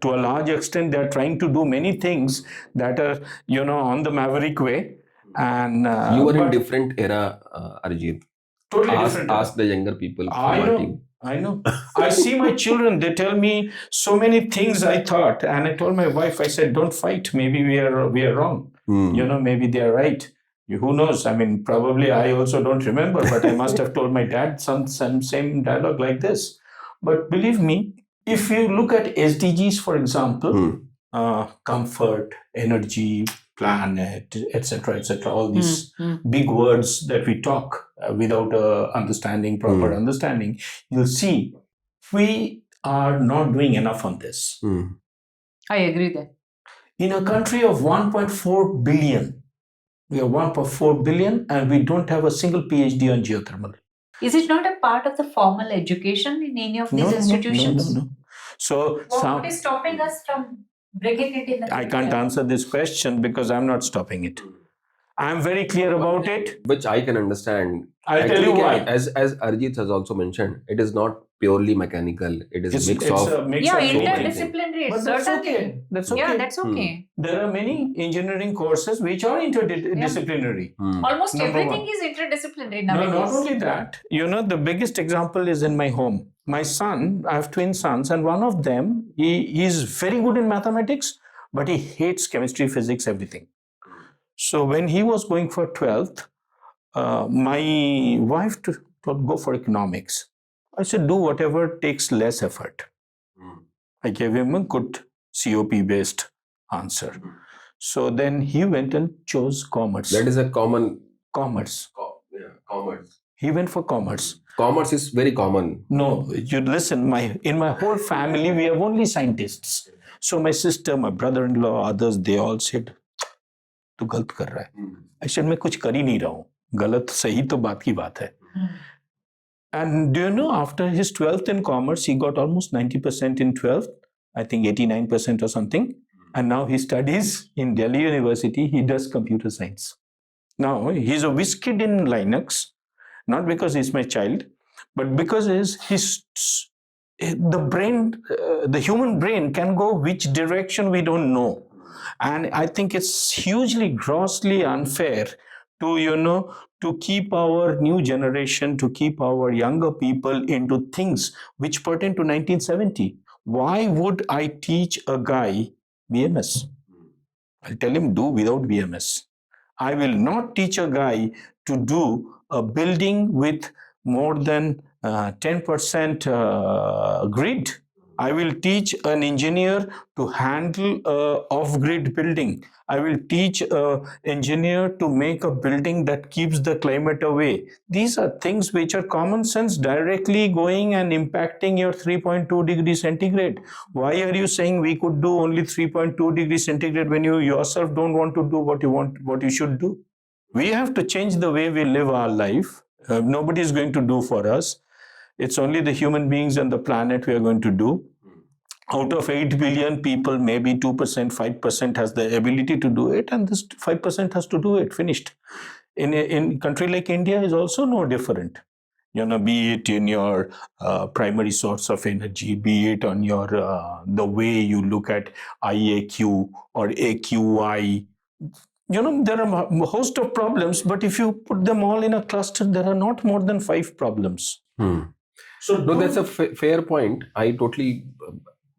To a large extent, they're trying to do many things that are, on the maverick way. And you were in different era, Arijit. Totally ask, different. Ask the younger people. I know. I see my children, they tell me so many things I thought. And I told my wife, I said, don't fight. Maybe we are wrong. Maybe they are right. Who knows? I mean, probably I also don't remember, but I must have told my dad some same dialogue like this. But believe me, if you look at SDGs, for example, comfort, energy, planet, etc., all these big words that we talk without proper understanding, you'll see we are not doing enough on this. I agree there. In a country of 1.4 billion, we are 1.4 billion and we don't have a single PhD on geothermal. Is it not a part of the formal education in any of these institutions? No. So what is stopping us from bringing it in the I can't answer this question because I'm not stopping it. I'm very clear about it. Which I can understand. I'll tell you why. As Arijit has also mentioned, it is not purely mechanical. It is a mix of interdisciplinary. But that's okay. That's okay. Yeah, that's okay. There are many engineering courses which are interdisciplinary. Almost everything is interdisciplinary nowadays. No, not only that. The biggest example is in my home. My son, I have twin sons, and one of them, he is very good in mathematics, but he hates chemistry, physics, everything. So when he was going for 12th, my wife told go for economics. I said, do whatever takes less effort. I gave him a good COP-based answer. So then he went and chose commerce. That is a common... Commerce. Commerce. He went for commerce. Commerce is very common. No, you listen, in my whole family, we have only scientists. So my sister, my brother-in-law, others, they all said, तू गलत कर रहा है. I said, मैं कुछ कर ही नहीं रहा हूँ. गलत सही तो बात की बात है. And do you know, after his 12th in commerce, he got almost 90% in 12th, I think 89% or something. And now he studies in Delhi University. He does computer science. Now, he's a whiz kid in Linux, not because he's my child, but because the human brain can go which direction we don't know. And I think it's hugely, grossly unfair to keep our new generation, to keep our younger people into things which pertain to 1970. Why would I teach a guy BMS? I'll tell him do without BMS. I will not teach a guy to do a building with more than 10% grid. I will teach an engineer to handle an off-grid building. I will teach an engineer to make a building that keeps the climate away. These are things which are common sense, directly going and impacting your 3.2 degrees centigrade. Why are you saying we could do only 3.2 degrees centigrade when you yourself don't want to do what you should do? We have to change the way we live our life. Nobody is going to do for us. It's only the human beings and the planet we are going to do. Out of 8 billion people, maybe 2%, 5% has the ability to do it, and this 5% has to do it, finished. In a country like India is also no different. Be it in your primary source of energy, be it on your the way you look at IAQ or AQI. There are a host of problems, but if you put them all in a cluster, there are not more than 5 problems. So no, that's a fair point. I totally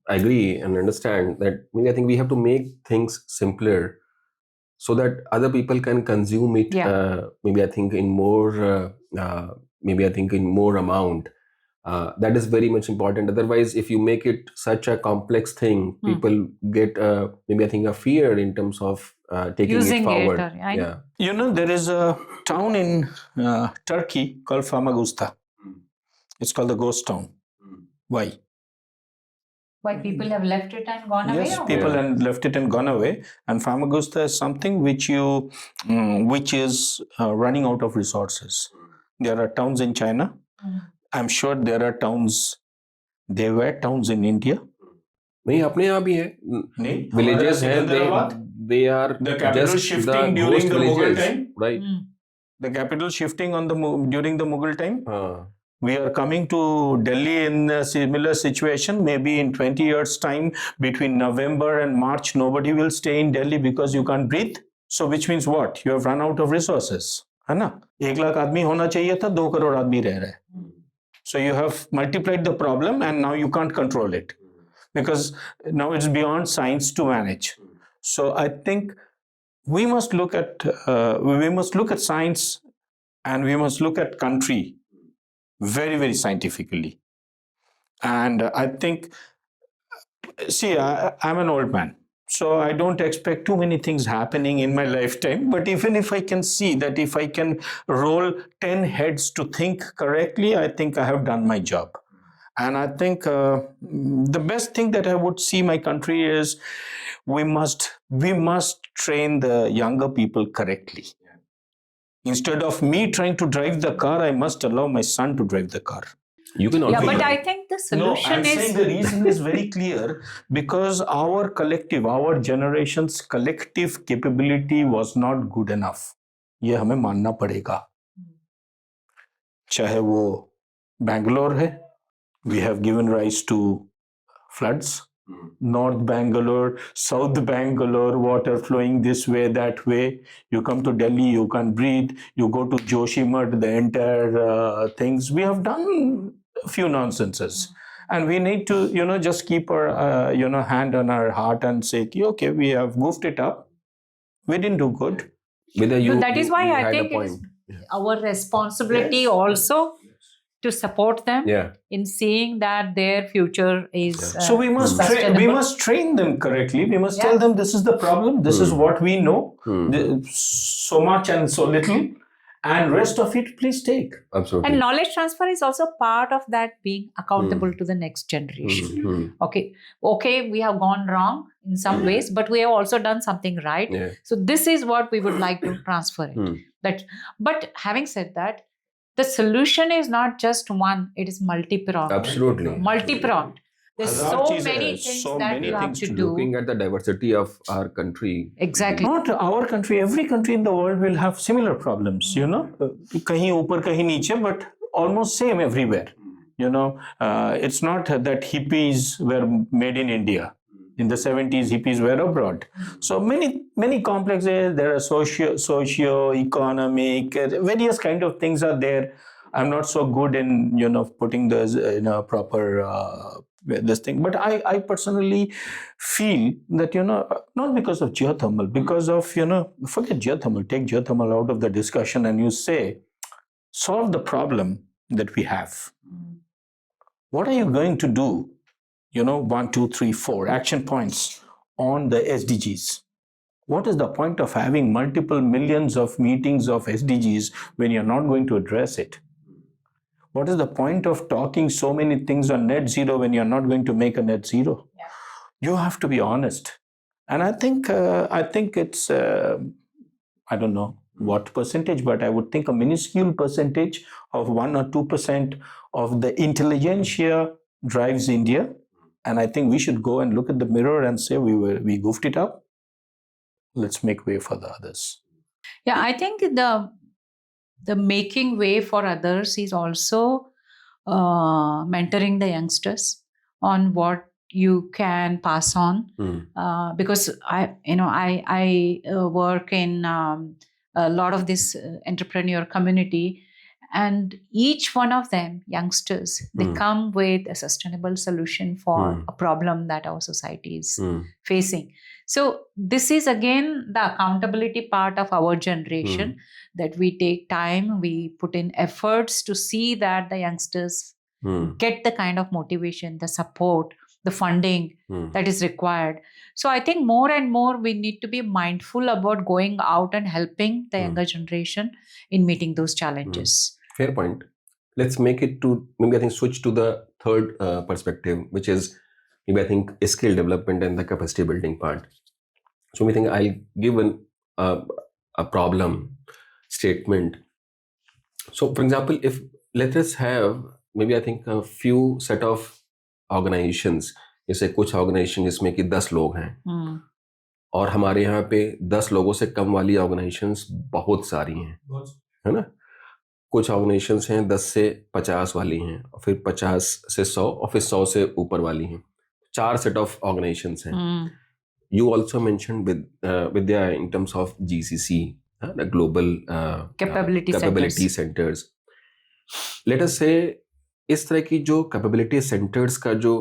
agree and understand that. I think we have to make things simpler so that other people can consume it. Yeah. Maybe I think in more. Maybe I think in more amount. That is very much important. Otherwise, if you make it such a complex thing, people get maybe I think a fear in terms of taking Using it forward. or, There is a town in Turkey called Famagusta. It's called the ghost town. Why? Why people have left it and gone away? Yes, people have left it and gone away. And Famagusta is something which is running out of resources. There are towns in China. I'm sure there are towns. There were towns in India. नहीं अपने यहाँ भी है villages हैं they are the capital just shifting the during ghost the Mughal villages, time, right? The capital shifting during the Mughal time. We are coming to Delhi in a similar situation. Maybe in 20 years' time, between November and March, nobody will stay in Delhi because you can't breathe. So which means what? You have run out of resources. है ना? 1 लाख आदमी होना चाहिए था, 2 करोड़ आदमी रह रहे. So you have multiplied the problem and now you can't control it because now it's beyond science to manage. So I think we must look at science and we must look at country very, very scientifically. And I think, see, I'm an old man, so I don't expect too many things happening in my lifetime. But even if I can see that if I can roll 10 heads to think correctly, I think I have done my job. And I think the best thing that I would see my country is we must train the younger people correctly. Instead of me trying to drive the car, I must allow my son to drive the car. You can also. Yeah, but I think the solution I'm saying the reason is very clear because our generation's collective capability was not good enough. ये हमें मानना पड़ेगा. चाहे वो Bangalore है, we have given rise to floods. North Bangalore, South Bangalore, water flowing this way, that way. You come to Delhi, you can't breathe. You go to Joshimath, the entire things. We have done a few nonsenses. And we need to, just keep our, hand on our heart and say, okay, we have goofed it up. We didn't do good. That is why I think it's our responsibility also to support them in seeing that their future is so we must train them correctly. We must tell them this is the problem, this is what we know, so much and so little, and rest of it please take. Absolutely. And knowledge transfer is also part of that, being accountable to the next generation. Okay, we have gone wrong in some ways, but we have also done something right. So this is what we would like to transfer it. But having said that, the solution is not just one, it is multi-pronged. Absolutely. Multi-pronged. There's so many things that you have to do. Looking at the diversity of our country. Exactly. Not our country, every country in the world will have similar problems, kahin upar, kahin niche, but almost same everywhere. It's not that hippies were made in India. In the 70s, hippies were abroad. So many complexes. There are socio-economic, various kind of things are there. I'm not so good in putting those in a proper this thing. But I personally feel that not because of geothermal, because of forget geothermal, take geothermal out of the discussion, and you say solve the problem that we have. What are you going to do? 1, 2, 3, 4 action points on the SDGs. What is the point of having multiple millions of meetings of SDGs when you're not going to address it? What is the point of talking so many things on net zero when you're not going to make a net zero? You have to be honest. And I think it's, I don't know what percentage, but I would think a minuscule percentage of 1 or 2% of the intelligentsia drives India. And I think we should go and look at the mirror and say we goofed it up. Let's make way for the others. Yeah, I think the the making way for others is also mentoring the youngsters on what you can pass on. Because I work in a lot of this entrepreneur community, and each one of them, youngsters, they come with a sustainable solution for a problem that our society is facing. So this is again the accountability part of our generation, that we take time, we put in efforts to see that the youngsters get the kind of motivation, the support, the funding that is required. So I think more and more we need to be mindful about going out and helping the younger generation in meeting those challenges. Fair point. Let's make it to, maybe I think, switch to the third perspective, which is maybe I think skill development and the capacity building part. So I think I'll give a problem statement. So for example, if let us have maybe I think a few set of organizations, जैसे कुछ organisation जिसमें कि 10 लोग हैं, और हमारे यहाँ पे 10 लोगों से कम वाली ऑर्गेनाइजेशंस बहुत सारी हैं, है ना. कुछ ऑर्गेनाइजेशंस हैं 10 से 50 वाली हैं, और फिर 50 से 100, और फिर 100 से ऊपर वाली हैं. 4 सेट ऑफ ऑर्गेनाइजेशंस हैं. You also mentioned with Vidya in terms of GCC, the global capability centers. Let us say इस तरह की जो कैपेबिलिटी सेंटर्स का जो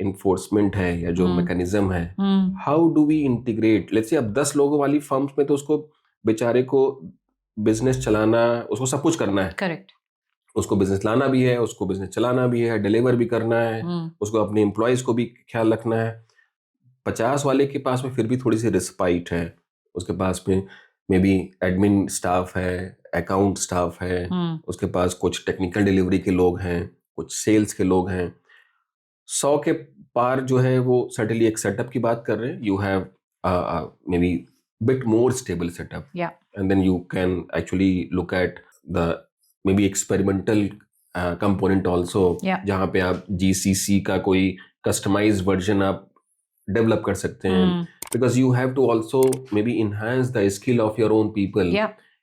इन्फोर्समेंट है या जो मैकेनिज्म है, how do we integrate. Let's say अब 10 लोगों वाली फर्म्स में तो उसको बेचारे को बिजनेस चलाना, उसको सब कुछ करना है. करेक्ट. उसको बिजनेस लाना भी है, उसको बिजनेस चलाना भी है, डिलीवर भी करना है, उसको अपने एम्प्लॉयज को भी ख्याल रखना है. 50 वाले के पास में फिर भी थोड़ी सी रिस्पाइट है, उसके पास में मे बी एडमिन स्टाफ है, अकाउंट स्टाफ है, उसके पास कुछ टेक्निकल डिलीवरी के लोग हैं, कुछ सेल्स के लोग हैं. 100 के पार जो है वो सर्टेनली एक सेटअप की बात कर रहे हैं. You have may be bit more stable setup, and then you can actually look at the may be experimental component also, जहाँ पे आप GCC का कोई कस्टमाइज्ड वर्जन आप डेवलप कर सकते हैं, because you have to also maybe enhance the skill of your own people.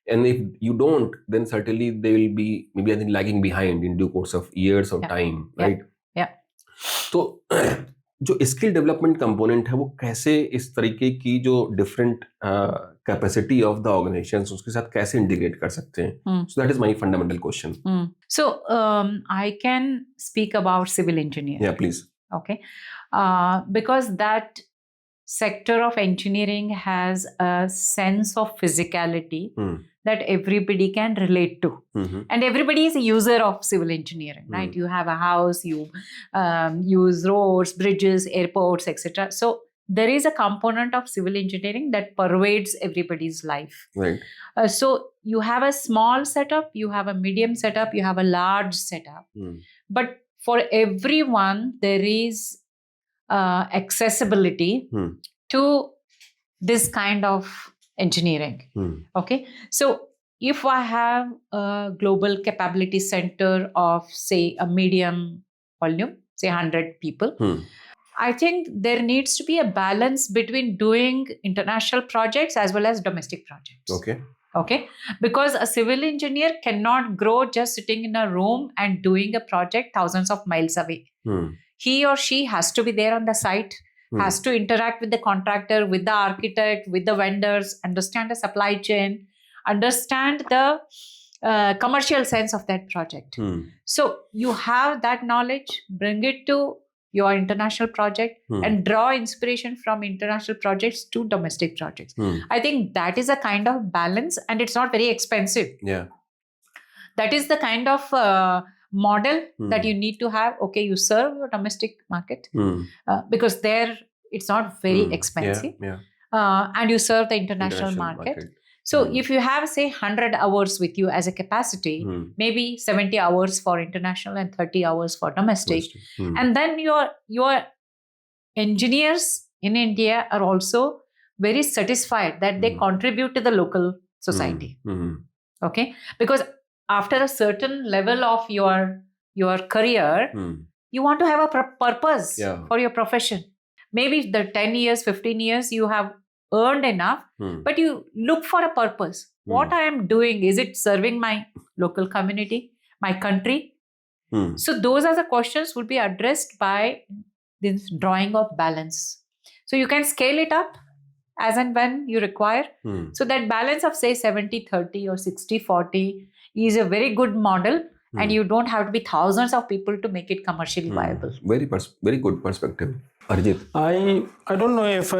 And if you don't, then certainly they will be maybe I think lagging behind in due course of years of time, right? तो जो skill development component है वो कैसे इस तरीके की जो different capacity of the organisations उसके साथ कैसे इंटीग्रेट कर सकते हैं. So that is my fundamental question. So I can speak about civil engineer. या please. Okay, because that sector of engineering has a sense of physicality that everybody can relate to, and everybody is a user of civil engineering, right? You have a house, you use roads, bridges, airports, etc. So there is a component of civil engineering that pervades everybody's life, right? So you have a small setup, you have a medium setup, you have a large setup, but for everyone, there is accessibility to this kind of engineering. Okay, so if I have a global capability center of, say, a medium volume, say 100 people, I think there needs to be a balance between doing international projects as well as domestic projects. Okay, because a civil engineer cannot grow just sitting in a room and doing a project thousands of miles away. He or she has to be there on the site, has to interact with the contractor, with the architect, with the vendors, understand the supply chain, understand the commercial sense of that project. So you have that knowledge, bring it to your international project and draw inspiration from international projects to domestic projects. I think that is a kind of balance, and it's not very expensive. That is the kind of model that you need to have. Okay, you serve your domestic market because there it's not very expensive, and you serve the international market. So if you have, say, 100 hours with you as a capacity, maybe 70 hours for international and 30 hours for domestic. And then your engineers in India are also very satisfied that they contribute to the local society. Okay, because after a certain level of your career, you want to have a purpose for your profession. Maybe the 10 years, 15 years, you have earned enough, but you look for a purpose. What I am doing, is it serving my local community, my country? So those are the questions would be addressed by this drawing of balance. So you can scale it up as and when you require. So that balance of say 70-30 or 60-40 is a very good model, and you don't have to be thousands of people to make it commercially viable. Very good perspective. Arijit. I don't know if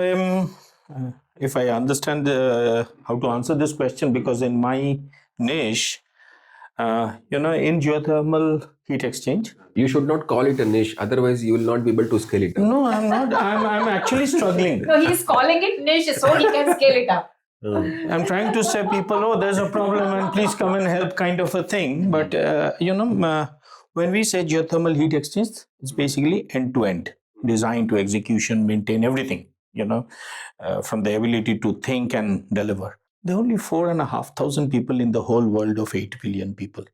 I understand how to answer this question, because in my niche, in geothermal heat exchange. You should not call it a niche, otherwise you will not be able to scale it up. No, I'm not. I'm actually struggling. No, he's calling it niche so he can scale it up. I'm trying to say people, oh, there's a problem and please come and help, kind of a thing. But, when we say geothermal heat exchange, it's basically end-to-end, design to execution, maintain everything, from the ability to think and deliver. There are only 4,500 people in the whole world of 8 billion people.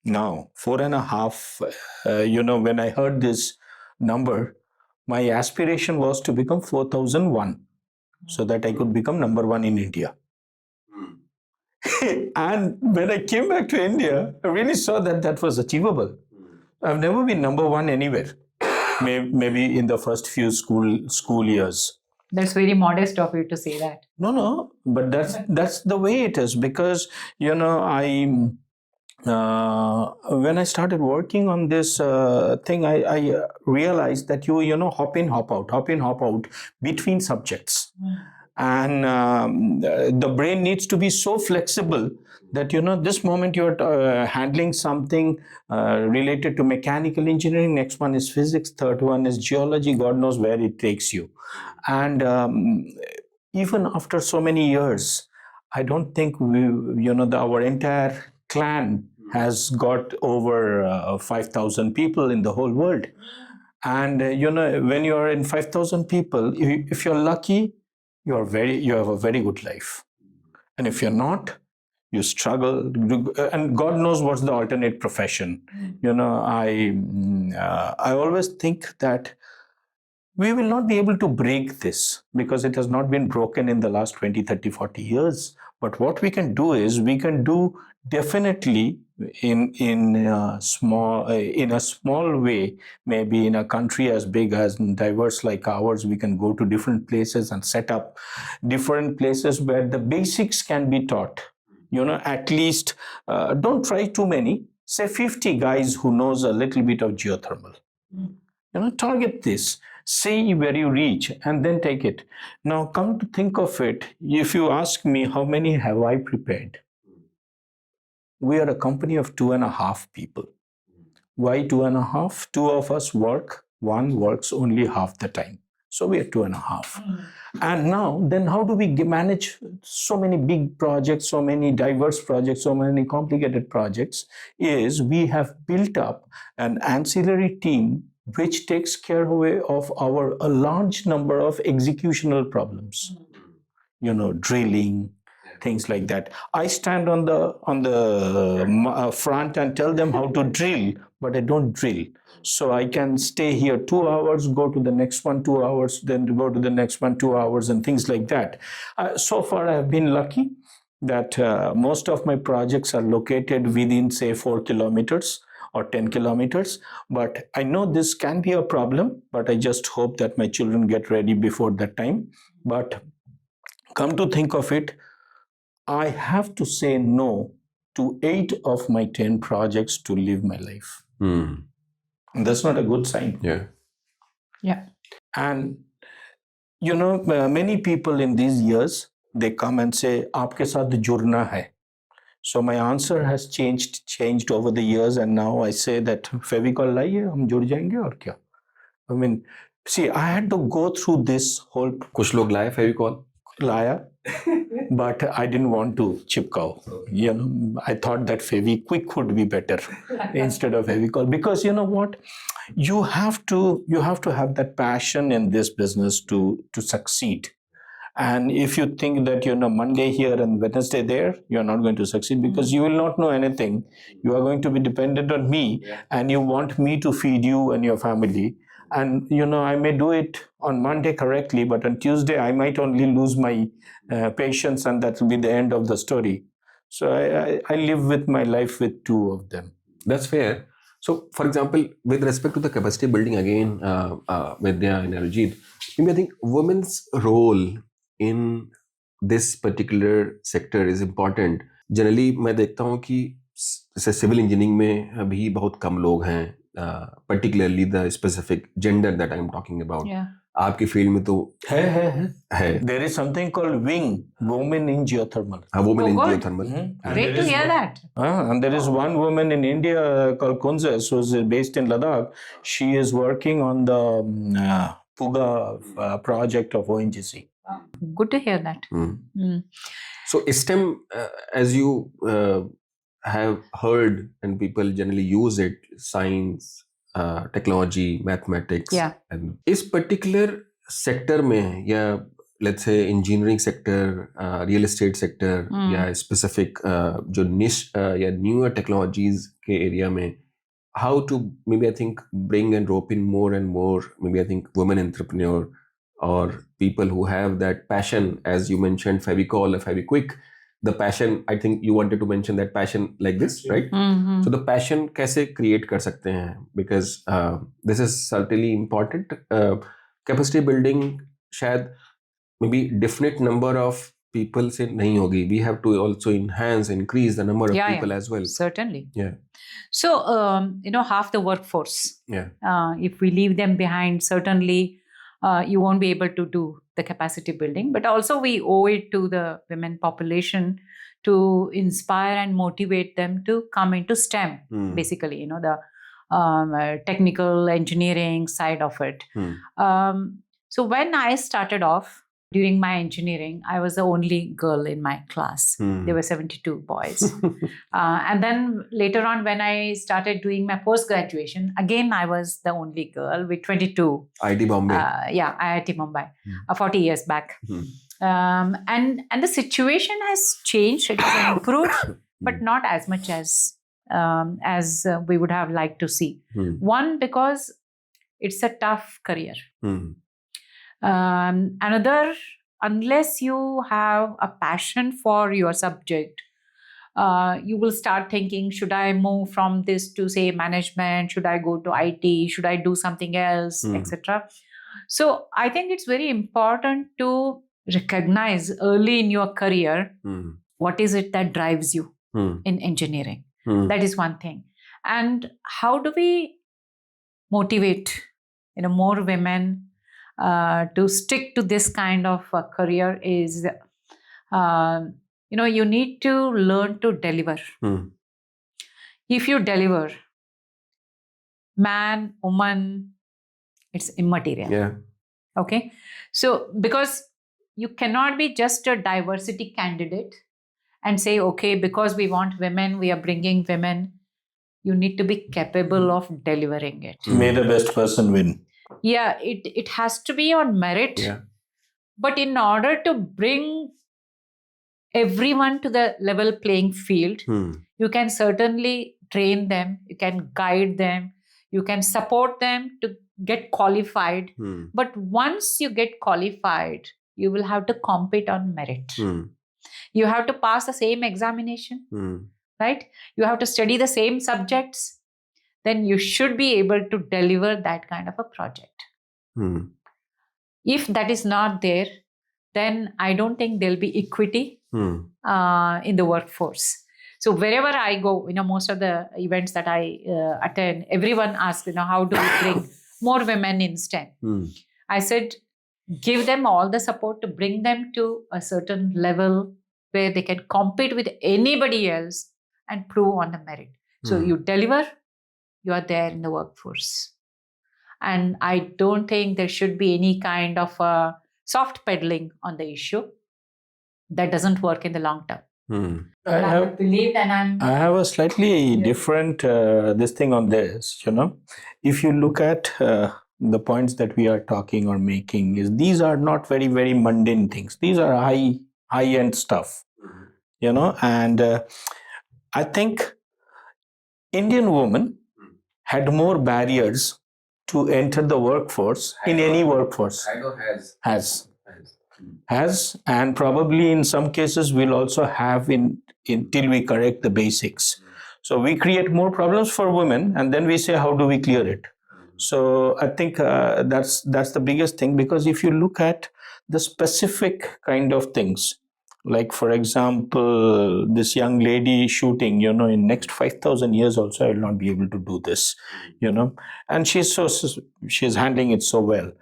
Now, 4.5, when I heard this number, my aspiration was to become 4,001, so that I could become number one in India. And when I came back to India, I really saw that was achievable. I've never been number one anywhere, maybe in the first few school years. That's very modest of you to say that. No, but that's the way it is, because when I started working on this thing, I realized that you hop in, hop out between subjects, and the brain needs to be so flexible that this moment you're handling something related to mechanical engineering, next one is physics, third one is geology. God knows where it takes you. And even after so many years, I don't think our entire clan has got over 5,000 people in the whole world. And when you are in 5,000 people, if you're lucky, you have a very good life. And if you're not, you struggle. And God knows what's the alternate profession. I always think that we will not be able to break this, because it has not been broken in the last 20, 30, 40 years. But what we can do is, we can do definitely in a small way, maybe in a country as big as diverse like ours, we can go to different places and set up different places where the basics can be taught. At least don't try too many, say 50 guys who knows a little bit of geothermal. Target this, see where you reach, and then take it. Now, come to think of it, if you ask me how many have I prepared, we are a company of 2.5 people. Why 2.5? 2 of us work, one works only half the time. So we are 2.5. And now, then how do we manage so many big projects, so many diverse projects, so many complicated projects? Is we have built up an ancillary team which takes care of a large number of executional problems. Drilling, things like that. I stand on the front and tell them how to drill, but I don't drill. So I can stay here 2 hours, go to the next one 2 hours, then go to the next one 2 hours, and things like that. So far, I have been lucky that most of my projects are located within, say, 4 kilometers or 10 kilometers. But I know this can be a problem, but I just hope that my children get ready before that time. But come to think of it, I have to say no to 8 of my 10 projects to live my life. And that's not a good sign. Yeah. And many people in these years, they come and say, "Aapke saath jurna hai." So my answer has changed over the years, and now I say that Fevicol laiye, hum jud jayenge aur kya. I mean, see, I had to go through this whole. Kuch log laye Fevicol. Laya, but I didn't want to chipkao. I thought that Fevikwik would be better instead of Fevicol, because you know what, you have to have that passion in this business to succeed. And if you think that Monday here and Wednesday there, you're not going to succeed, because you will not know anything. You are going to be dependent on me, and you want me to feed you and your family. And I may do it on Monday correctly, but on Tuesday I might only lose my patience, and that will be the end of the story. So I live with my life with two of them. That's fair. So, for example, with respect to the capacity building again, Vidya and Arijit, maybe I think women's role in this particular sector is important. Generally, मैं देखता हूँ कि जैसे civil engineering में अभी बहुत कम लोग हैं, particularly the specific gender that I'm talking about. Yeah. आपकी फील्ड में तो है. There is something called wing, women in geothermal. Women Oh, in good. geothermal. And Great there to is hear one- that. And there is one woman in India called Kunzes, who's based in Ladakh. She is working on the Puga project of ONGC. Good to hear that. Mm. So STEM, as you have heard, and people generally use it, science, technology, mathematics. Yeah. And इस particular sector में, या let's say engineering sector, real estate sector, या specific जो niche या newer technologies के area में, how to maybe I think bring and rope in more and more, maybe I think women entrepreneur or people who have that passion, as you mentioned, Fevicol or Feviquick, the passion, I think you wanted to mention that passion like this, right? Mm-hmm. So the passion कैसे create कर सकते हैं, because this is certainly important. Capacity building शायद maybe definite number of people से नहीं होगी. We have to also enhance, increase the number of people as well. Certainly. Yeah. So, half the workforce, Yeah. If we leave them behind, certainly you won't be able to do the capacity building. But also we owe it to the women population to inspire and motivate them to come into STEM, basically, the technical engineering side of it. So when I started off, during my engineering, I was the only girl in my class. There were 72 boys. And then later on, when I started doing my post-graduation, again, I was the only girl with 22. IIT Bombay. IIT Mumbai, 40 years back. And the situation has changed. It has improved, but not as much as we would have liked to see. One, because it's a tough career. Another, unless you have a passion for your subject, you will start thinking, should I move from this to, say, management? Should I go to IT? Should I do something else, etc.? So I think it's very important to recognize early in your career what is it that drives you in engineering. That is one thing. And how do we motivate more women to stick to this kind of career is, you need to learn to deliver. If you deliver, man, woman, it's immaterial. Yeah. Okay. So, because you cannot be just a diversity candidate and say, okay, because we want women, we are bringing women. You need to be capable of delivering it. May the best person win. Yeah, it has to be on merit. Yeah. But in order to bring everyone to the level playing field, you can certainly train them, you can guide them, you can support them to get qualified. But once you get qualified, you will have to compete on merit. You have to pass the same examination, right? You have to study the same subjects. Then you should be able to deliver that kind of a project. If that is not there, then I don't think there'll be equity in the workforce. So wherever I go, most of the events that I attend, everyone asks, how do we bring more women in STEM? I said, give them all the support to bring them to a certain level where they can compete with anybody else and prove on the merit. So you deliver, you are there in the workforce. And I don't think there should be any kind of soft pedaling on the issue. That doesn't work in the long term. I have a slightly different this thing on this. If you look at the points that we are talking or making, is these are not very, very mundane things. These are high end stuff. And I think Indian women had more barriers to enter the workforce in any workforce. Has. Has, and probably in some cases will also have until we correct the basics. So we create more problems for women, and then we say, how do we clear it? So I think that's the biggest thing, because if you look at the specific kind of things, like for example, this young lady shooting, in next 5,000 years also I will not be able to do this, and she's handling it so well.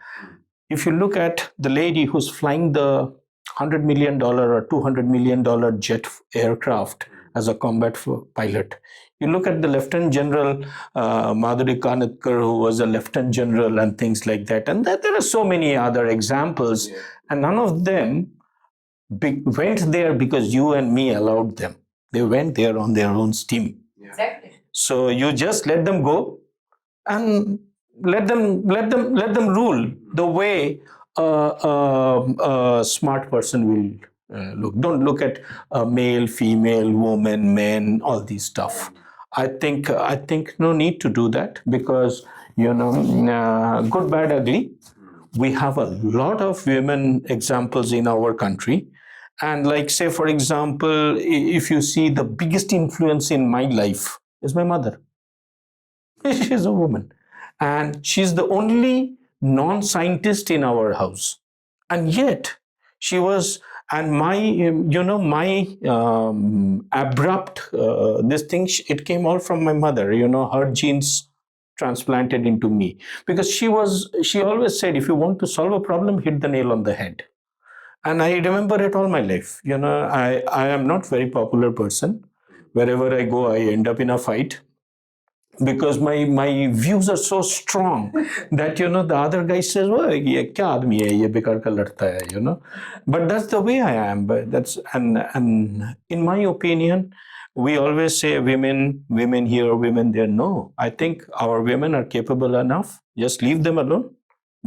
If you look at the lady who's flying the $100 million or $200 million jet aircraft as a combat pilot, you look at the Lieutenant General Madhuri Kanatkar, who was a Lieutenant General, and things like that. And there are so many other examples, and none of them went there because you and me allowed them. They went there on their own steam. Exactly. So you just let them go and let them rule the way a smart person will look. Don't look at male, female, woman, men, all these stuff. I think no need to do that, because good, bad, ugly. We have a lot of women examples in our country. And like, say, for example, if you see, the biggest influence in my life is my mother. She's a woman. And she's the only non-scientist in our house. And yet, she was, and my abrupt, this thing, it came all from my mother, her genes transplanted into me. Because she always said, if you want to solve a problem, hit the nail on the head. And I remember it all my life. I am not very popular person. Wherever I go, I end up in a fight, because my views are so strong that the other guy says, "Oh, ye kya aadmi hai, ye bekar ka ladta hai," But that's the way I am. But that's and in my opinion, we always say women here, women there. No, I think our women are capable enough. Just leave them alone.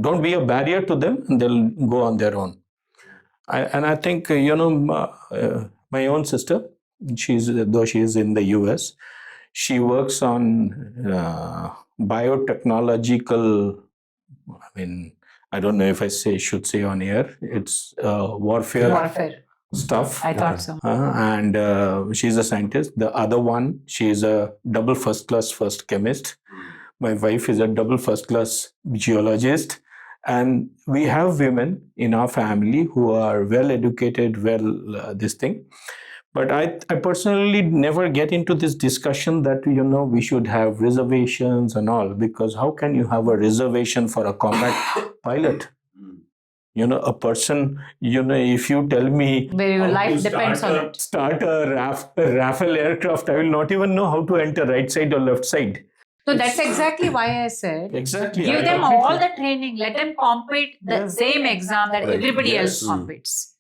Don't be a barrier to them, and they'll go on their own. I think my own sister, though she is in the US, she works on biotechnological. I don't know if I should say on air. It's warfare stuff. I thought so. And she's a scientist. The other one, she is a double first class chemist. My wife is a double first class geologist. And we have women in our family who are well educated, this thing. But I personally never get into this discussion that, we should have reservations and all, because how can you have a reservation for a combat pilot? A person, if you tell me where your life depends on it. Start a Rafale aircraft, I will not even know how to enter right side or left side. So that's exactly why I said, exactly. Give them all the training, let them compete the same exam that everybody else competes.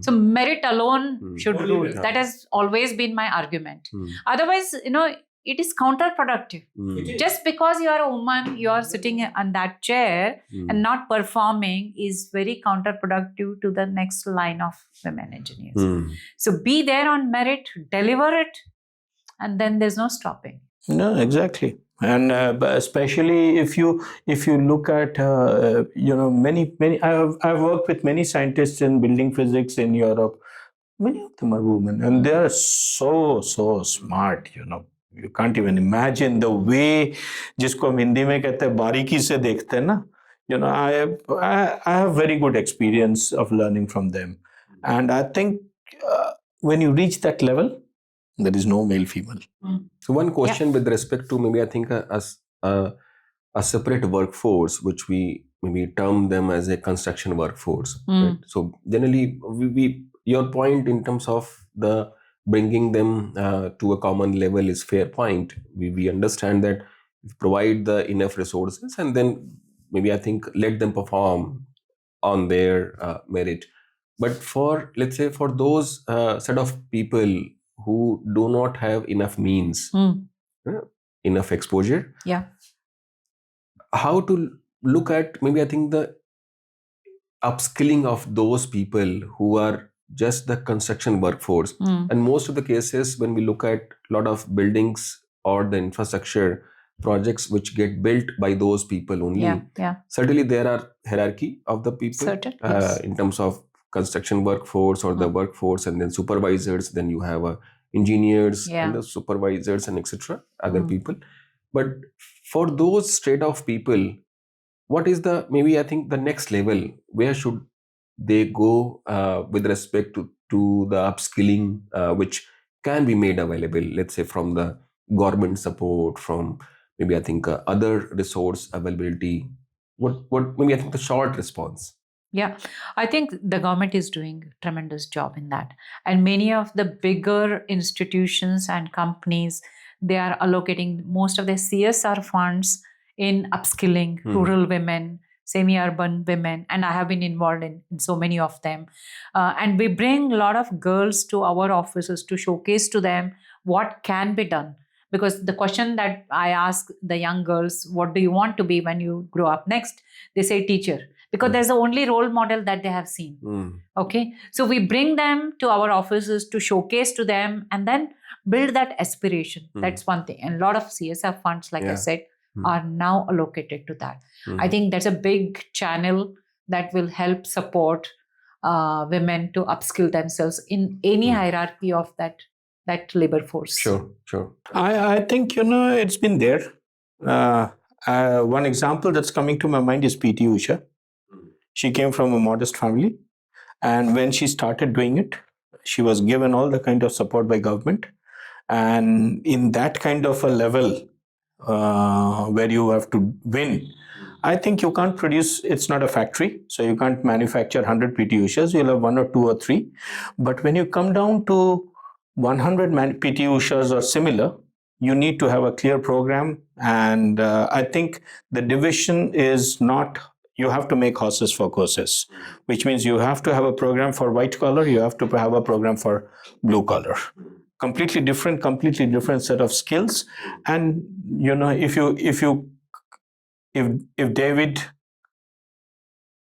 So merit alone should rule. That has always been my argument. Otherwise, it is counterproductive. Just because you are a woman, you are sitting on that chair and not performing is very counterproductive to the next line of women engineers. So be there on merit, deliver it, and then there's no stopping. No, exactly. And especially if you look at many I've worked with many scientists in building physics in Europe. Many of them are women, and they are so smart. You can't even imagine the way जिसको हम हिंदी में कहते हैं बारीकी से देखते हैं ना. I have very good experience of learning from them, and I think when you reach that level, there is no male female. So one question with respect to maybe I think a separate workforce, which we maybe term them as a construction workforce. Right? So generally, your point in terms of the bringing them to a common level is fair point. We understand that provide the enough resources, and then maybe I think let them perform on their merit. But for, let's say, for those set of people who do not have enough means, enough exposure, how to look at maybe I think the upskilling of those people who are just the construction workforce. And most of the cases when we look at a lot of buildings or the infrastructure, projects which get built by those people only. Yeah. Certainly, there are hierarchy of the people Yes. in terms of construction workforce or the workforce, and then supervisors. Then you have engineers and the supervisors and etc. Other people. But for those straight off people, what is the maybe I think the next level? Where should they go with respect to the upskilling which can be made available, let's say from the government support, from maybe I think other resource availability? What maybe I think the short response? Yeah, I think the government is doing a tremendous job in that. And many of the bigger institutions and companies, they are allocating most of their CSR funds in upskilling rural women, semi-urban women. And I have been involved in so many of them. And we bring a lot of girls to our offices to showcase to them what can be done. Because the question that I ask the young girls, what do you want to be when you grow up next? They say teacher, because there's the only role model that they have seen. Okay, so we bring them to our offices to showcase to them and then build that aspiration. That's one thing. And a lot of CSR funds, like I said, are now allocated to that. I think that's a big channel that will help support women to upskill themselves in any hierarchy of that labor force. Sure. I think, it's been there. One example that's coming to my mind is PT Usha. She came from a modest family, and when she started doing it, she was given all the kind of support by government. And in that kind of a level where you have to win, I think you can't produce, it's not a factory, so you can't manufacture 100 PT Ushas, you'll have 1 or 2 or 3. But when you come down to 100 PT Ushas or similar, you need to have a clear program. And I think the division is not, you have to make horses for courses, which means you have to have a program for white collar, you have to have a program for blue collar. Completely different set of skills. And if David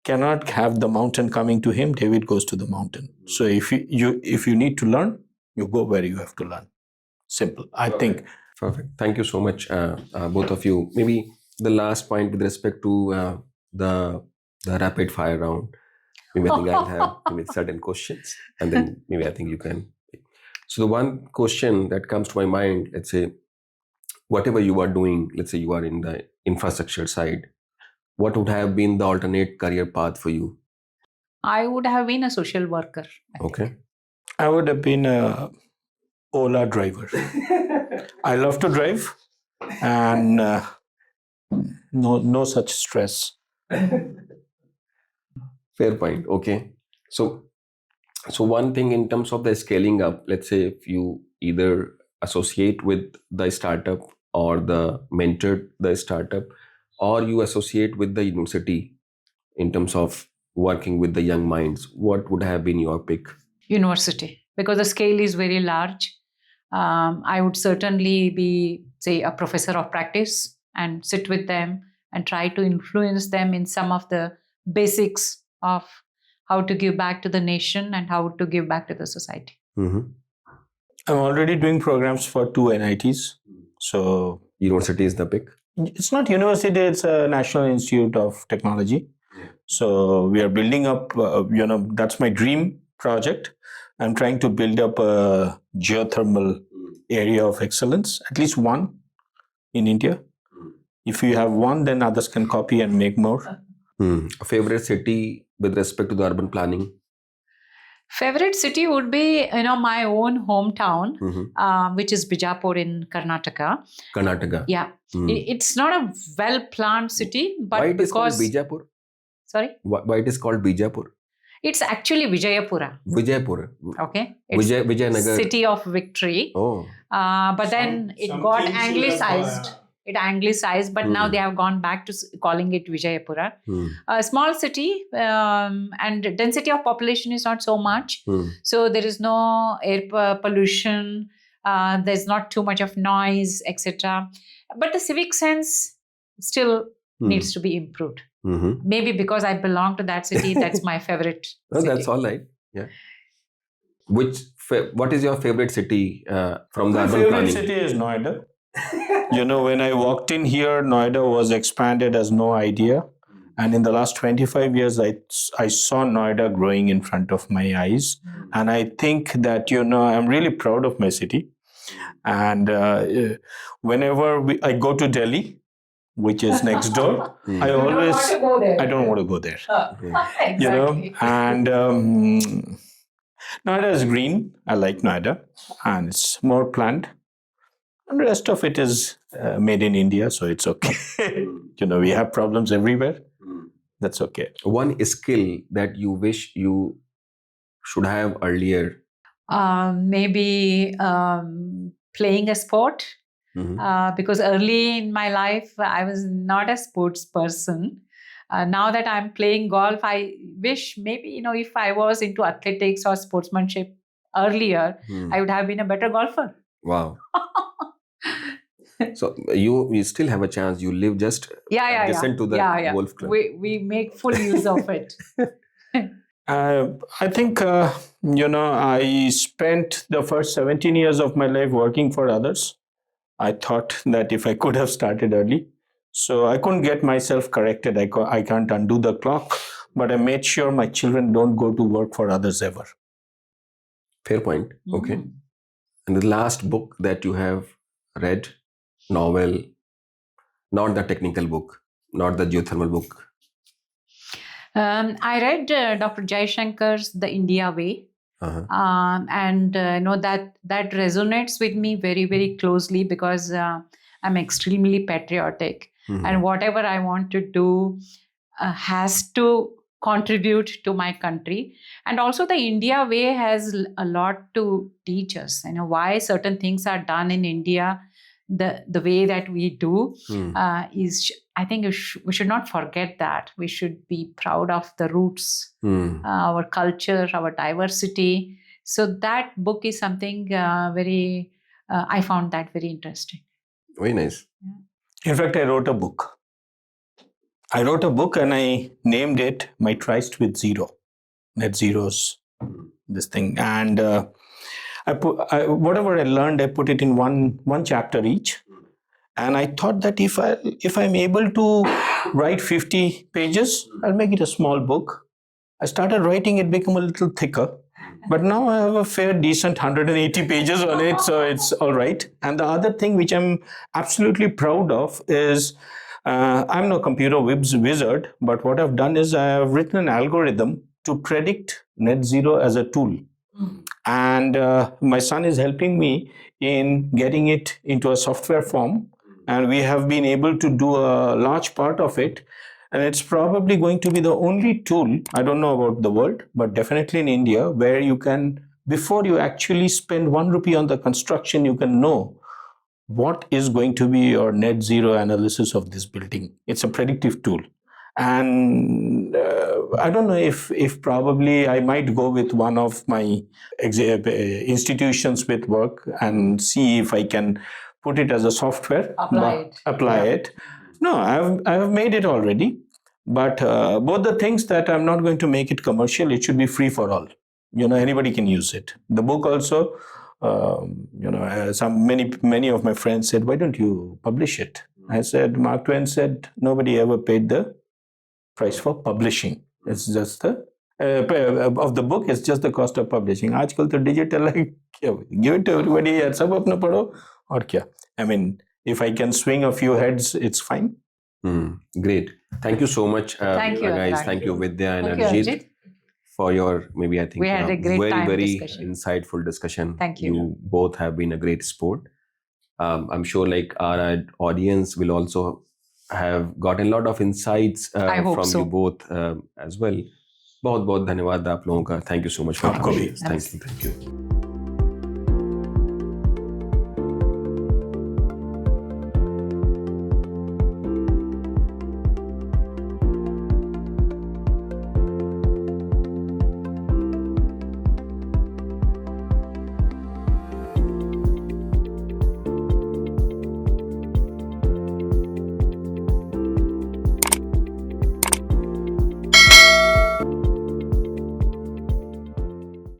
cannot have the mountain coming to him, David goes to the mountain. So if you need to learn, you go where you have to learn. Simple, I think. Perfect. Thank you so much, both of you. Maybe the last point with respect to the rapid fire round. Maybe I think I'll have maybe certain questions, and then maybe I think you can. So the one question that comes to my mind, let's say, whatever you are doing, let's say you are in the infrastructure side, what would have been the alternate career path for you? I would have been a social worker. Okay. I would have been a Ola driver. I love to drive, and no such stress. Fair point. Okay. So one thing in terms of the scaling up, let's say if you either associate with the startup or the mentored the startup, or you associate with the university in terms of working with the young minds, what would have been your pick? University, because the scale is very large. I would certainly be, say, a professor of practice and sit with them and try to influence them in some of the basics of how to give back to the nation and how to give back to the society. I'm already doing programs for 2 NITs. So university is the pick? It's not university, it's a National Institute of Technology. So we are building up, that's my dream project. I'm trying to build up a geothermal area of excellence, at least one in India. If you have one, then others can copy and make more. A favorite city with respect to the urban planning? Favorite city would be, my own hometown, which is Bijapur in Karnataka. Karnataka. Yeah. It's not a well-planned city, but why it is because... called Bijapur? Sorry? Why it is called Bijapur? It's actually Vijayapura. Vijayapura. Okay. It's Vijayanagar. City of Victory. Oh. But then it got anglicized. It anglicized, but now they have gone back to calling it Vijayapura. A small city, and density of population is not so much. So there is no air pollution. There's not too much of noise, etc. But the civic sense still needs to be improved. Maybe because I belong to that city, that's my favorite city. That's all right. Yeah. What is your favorite city from the urban planning? My favorite city is Noida. When I walked in here, Noida was expanded as no idea. And in the last 25 years, I saw Noida growing in front of my eyes. And I think that, I'm really proud of my city. And whenever I go to Delhi, which is next door, I don't want to go there. Exactly. And Noida is green. I like Noida, and it's more planned. And the rest of it is made in India, so it's okay. We have problems everywhere. That's okay. One skill that you wish you should have earlier? Maybe playing a sport. Because early in my life, I was not a sports person. Now that I'm playing golf, I wish maybe, if I was into athletics or sportsmanship earlier, I would have been a better golfer. Wow. So you still have a chance. You live just adjacent to the golf club. We make full use of it. I think, I spent the first 17 years of my life working for others. I thought that if I could have started early. So I couldn't get myself corrected. I can't undo the clock. But I made sure my children don't go to work for others ever. Fair point. Okay. And the last book that you have read, novel, not the technical book, not the geothermal book. I read Dr. Jaishankar's The India Way. And that resonates with me very, very closely because I'm extremely patriotic. And whatever I want to do has to contribute to my country. And also the India Way has a lot to teach us. Why certain things are done in India the way that we do is, I think we should not forget that. We should be proud of the roots, our culture, our diversity. So that book is something I found that very interesting. Very nice. In fact, I wrote a book. And I named it My Tryst with Zero. Net Zero's this thing. And whatever I learned, I put it in one chapter each. And I thought that if I'm able to write 50 pages, I'll make it a small book. I started writing, it became a little thicker. But now I have a fair, decent 180 pages on it, so it's all right. And the other thing which I'm absolutely proud of is, I'm no computer wizard, but what I've done is I have written an algorithm to predict net zero as a tool. And my son is helping me in getting it into a software form. And we have been able to do a large part of it. And it's probably going to be the only tool, I don't know about the world, but definitely in India, where you can, before you actually spend 1 rupee on the construction, you can know what is going to be your net zero analysis of this building. It's a predictive tool. And I don't know if probably I might go with one of my institutions with work and see if I can put it as a software. Apply it. No, I have made it already. But both the things that I'm not going to make it commercial, it should be free for all. Anybody can use it. The book also, many of my friends said, why don't you publish it? I said, Mark Twain said, nobody ever paid the price for publishing. It's just of the book, it's just the cost of publishing. Aajkal to digital, give it to everybody and sab apna padho, aur kya? I mean, if I can swing a few heads, it's fine. Great. Thank you so much, Thank you, guys. Thank you, Vidya and Thank Arijit, you, Arijit. For your, maybe I think, we had a great very discussion. insightful discussion. Thank you. You both have been a great sport. I'm sure like our audience will also have gotten a lot of insights from you both as well. बहुत बहुत धन्यवाद आप लोगों का. Thank you so much for आपको भी. Thank you.